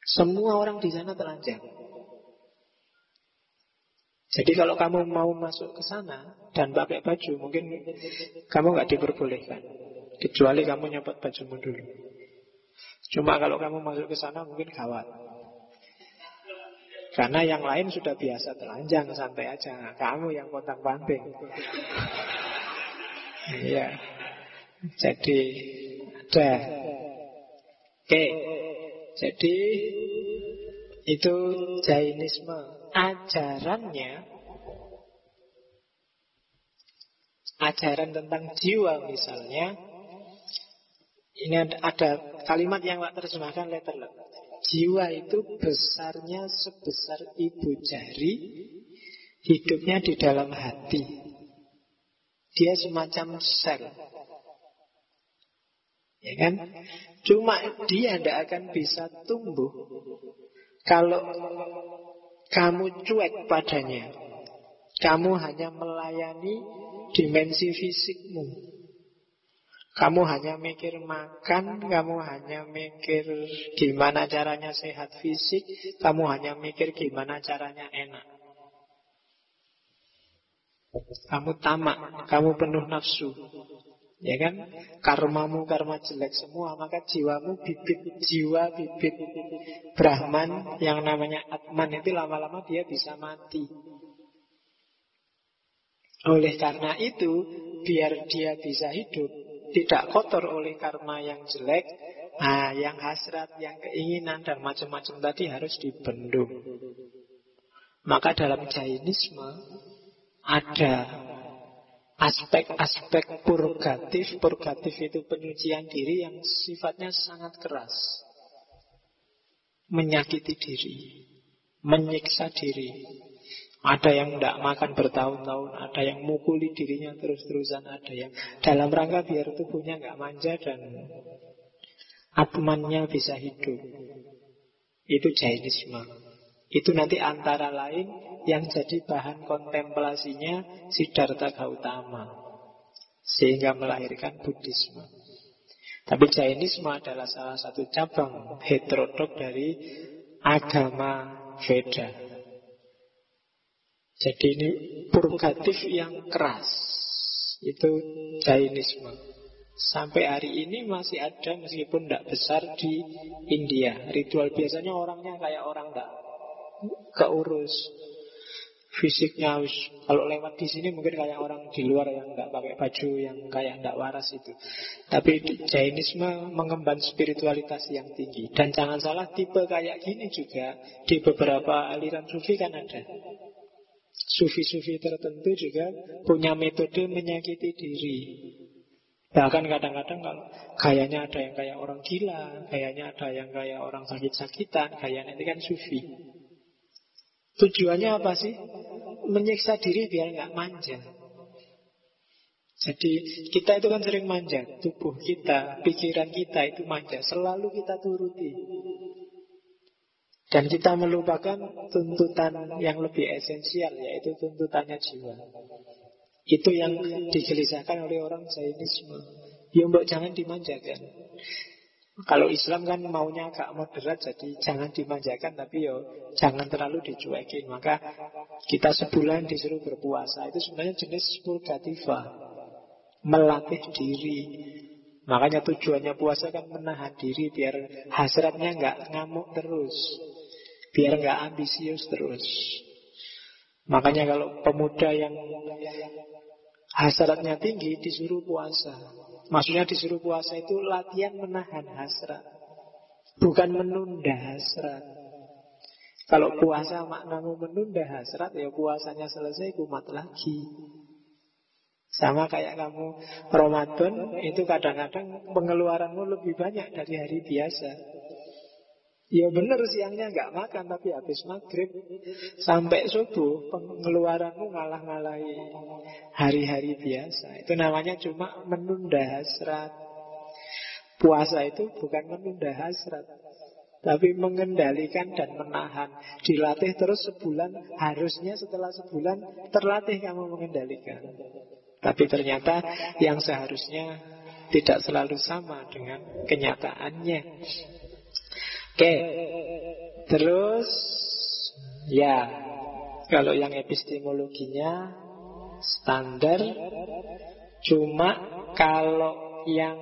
Semua orang di sana telanjang. Jadi kalau kamu mau masuk ke sana dan pakai baju, mungkin kamu nggak diperbolehkan, kecuali kamu nyopot bajumu dulu. Cuma kalau kamu masuk ke sana mungkin gawat. Karena yang lain sudah biasa telanjang, santai aja. Kamu yang pontang-panting. Iya. Jadi ada. Oke. Jadi itu Jainisme. Ajaran tentang jiwa misalnya. Ini ada kalimat yang tak terjemahkan letter luck. Jiwa itu besarnya sebesar ibu jari, hidupnya di dalam hati. Dia semacam sel, ya kan? Cuma dia tidak akan bisa tumbuh kalau kamu cuek padanya. Kamu hanya melayani dimensi fisikmu. Kamu hanya mikir makan, kamu hanya mikir gimana caranya sehat fisik, kamu hanya mikir gimana caranya enak. Kamu tamak, kamu penuh nafsu, ya kan? Karmamu karma jelek semua, maka jiwamu jiwa bibit Brahman yang namanya Atman itu lama-lama dia bisa mati. Oleh karena itu, biar dia bisa hidup, tidak kotor oleh karma yang jelek, yang hasrat, yang keinginan dan macam-macam tadi harus dibendung. Maka dalam Jainisme ada aspek-aspek purgatif. Purgatif itu penyucian diri yang sifatnya sangat keras, menyakiti diri, menyiksa diri. Ada yang tidak makan bertahun-tahun, ada yang mukuli dirinya terus-terusan, ada yang dalam rangka biar tubuhnya nggak manja dan atmannya bisa hidup. Itu Jainisme. Itu nanti antara lain yang jadi bahan kontemplasinya Siddhartha Gautama, sehingga melahirkan Buddhisme. Tapi Jainisme adalah salah satu cabang heterodok dari agama Veda. Jadi ini purgatif yang keras. Itu Jainisme. Sampai hari ini masih ada meskipun tidak besar di India. Ritual biasanya orangnya kayak orang tidak keurus. Fisiknya kalau lewat di sini mungkin kayak orang di luar yang tidak pakai baju, yang kayak tidak waras itu. Tapi Jainisme mengemban spiritualitas yang tinggi. Dan jangan salah, tipe kayak gini juga di beberapa aliran sufi kan ada. Sufi-sufi tertentu juga punya metode menyakiti diri. Bahkan kadang-kadang kalau gayanya ada yang kayak orang gila, gayanya ada yang kayak orang sakit-sakitan, gayanya itu kan sufi. Tujuannya apa sih? Menyiksa diri biar nggak manja. Jadi kita itu kan sering manja. Tubuh kita, pikiran kita itu manja. Selalu kita turuti. Dan kita melupakan tuntutan yang lebih esensial, yaitu tuntutannya jiwa. Itu yang digelisahkan oleh orang Jainisme. Ya mbok jangan dimanjakan. Kalau Islam kan maunya agak moderat, jadi jangan dimanjakan, tapi jangan terlalu dicuekin. Maka kita sebulan disuruh berpuasa. Itu sebenarnya jenis purgativa, melatih diri. Makanya tujuannya puasa kan menahan diri biar hasratnya nggak ngamuk terus, biar nggak ambisius terus. Makanya kalau pemuda yang hasratnya tinggi disuruh puasa. Maksudnya disuruh puasa itu latihan menahan hasrat, bukan menunda hasrat. Kalau puasa maknamu menunda hasrat, ya puasanya selesai kumat lagi. Sama kayak kamu Ramadan, itu kadang-kadang pengeluaranmu lebih banyak dari hari biasa. Ya benar siangnya nggak makan, tapi habis maghrib sampai subuh pengeluaranmu ngalah-ngalahi hari-hari biasa. Itu namanya cuma menunda hasrat. Puasa itu bukan menunda hasrat, tapi mengendalikan dan menahan. Dilatih terus sebulan, harusnya setelah sebulan terlatih kamu mengendalikan. Tapi ternyata yang seharusnya tidak selalu sama dengan kenyataannya. Oke, terus ya, kalau yang epistemologinya standar. Cuma kalau yang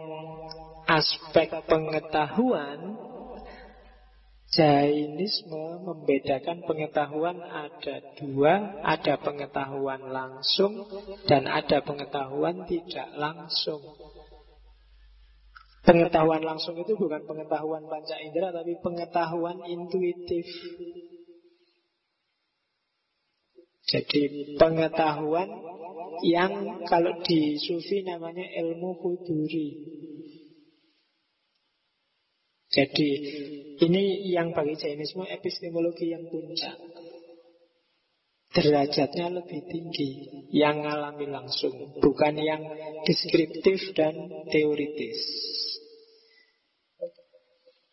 aspek pengetahuan Jainisme membedakan pengetahuan ada dua. Ada pengetahuan langsung dan ada pengetahuan tidak langsung. Pengetahuan langsung itu bukan pengetahuan panca indera, tapi pengetahuan intuitif. Jadi pengetahuan yang kalau di Sufi namanya ilmu huduri. Jadi ini yang bagi Jainisme epistemologi yang puncak. Derajatnya lebih tinggi, yang ngalami langsung, bukan yang deskriptif dan teoritis.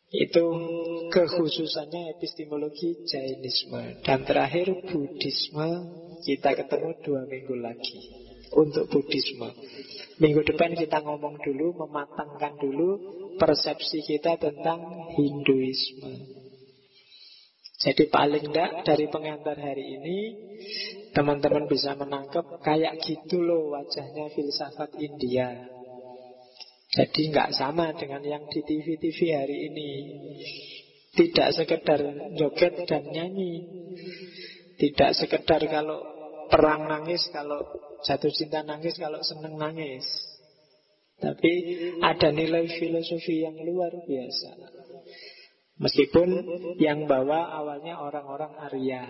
Itu kekhususannya epistemologi Jainisme. Dan terakhir Buddhisme. Kita ketemu 2 minggu lagi untuk Buddhisme. Minggu depan kita ngomong dulu, mematangkan dulu persepsi kita tentang Hinduisme. Jadi paling tidak dari pengantar hari ini teman-teman bisa menangkap kayak gitu loh wajahnya filsafat India. Jadi nggak sama dengan yang di TV-TV hari ini. Tidak sekedar joget dan nyanyi, tidak sekedar kalau perang nangis, kalau jatuh cinta nangis, kalau seneng nangis. Tapi ada nilai filosofi yang luar biasa. Meskipun yang bawa awalnya orang-orang Arya.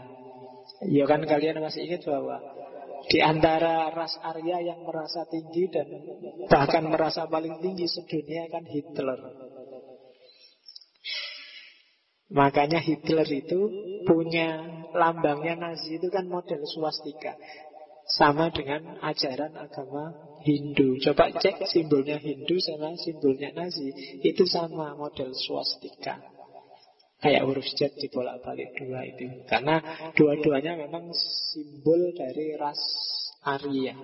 Ya kan kalian masih ingat bahwa di antara ras Arya yang merasa tinggi dan bahkan merasa paling tinggi sedunia kan Hitler. Makanya Hitler itu punya lambangnya Nazi itu kan model swastika. Sama dengan ajaran agama Hindu. Coba cek simbolnya Hindu sama simbolnya Nazi. Itu sama model swastika. Kayak huruf Z dibolak-balik 2 itu. Karena dua-duanya memang simbol dari ras Arya,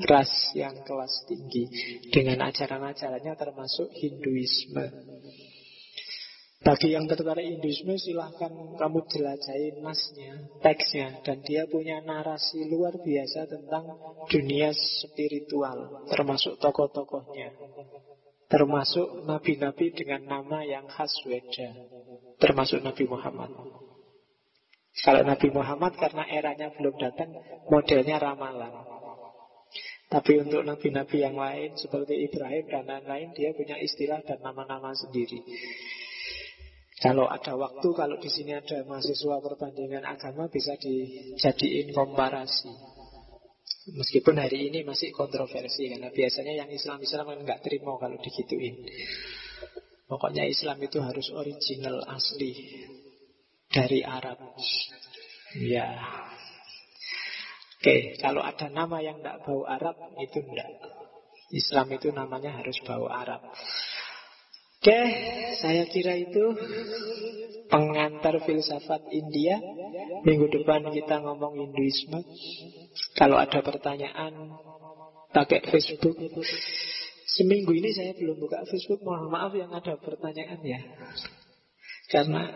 ras yang kelas tinggi, dengan ajaran-ajarannya termasuk Hinduisme. Bagi yang tertarik Hinduisme, silahkan kamu jelajahin nasnya, teksnya. Dan dia punya narasi luar biasa tentang dunia spiritual, termasuk tokoh-tokohnya, termasuk nabi-nabi dengan nama yang khas Weda, termasuk Nabi Muhammad. Kalau Nabi Muhammad karena eranya belum datang, modelnya ramalan. Tapi untuk nabi-nabi yang lain seperti Ibrahim dan lain-lain, dia punya istilah dan nama-nama sendiri. Kalau ada waktu, kalau di sini ada mahasiswa perbandingan agama, bisa dijadiin komparasi. Meskipun hari ini masih kontroversi, karena biasanya yang Islam-Islam kan nggak terima kalau digituin. Pokoknya Islam itu harus original, asli, dari Arab. Ya. Oke, kalau ada nama yang nggak bau Arab, itu enggak. Islam itu namanya harus bau Arab. Oke, saya kira itu pengantar filsafat India. Minggu depan kita ngomong Hinduisme. Kalau ada pertanyaan, pakai Facebook. Seminggu ini saya belum buka Facebook. Mohon maaf yang ada pertanyaan ya. Karena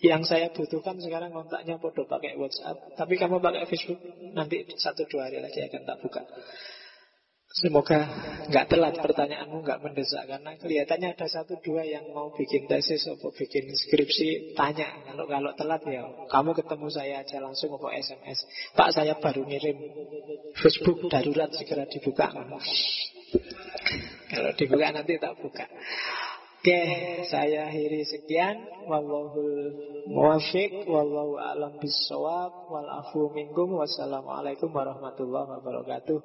yang saya butuhkan sekarang kontaknya podo pakai WhatsApp. Tapi kamu pakai Facebook, nanti 1-2 hari lagi akan tak buka. Semoga nggak telat pertanyaanmu, nggak mendesak. Karena kelihatannya ada 1-2 yang mau bikin tesis atau bikin skripsi. Tanya, kalau telat ya kamu ketemu saya aja langsung atau SMS. Pak, saya baru ngirim, Facebook darurat segera dibuka. Kalau dibuka nanti tak buka. Oke, saya akhiri sekian. Wallahul muwaffiq, wallahu a'lam bissawab, wal afu minkum. Wassalamualaikum warahmatullahi wabarakatuh.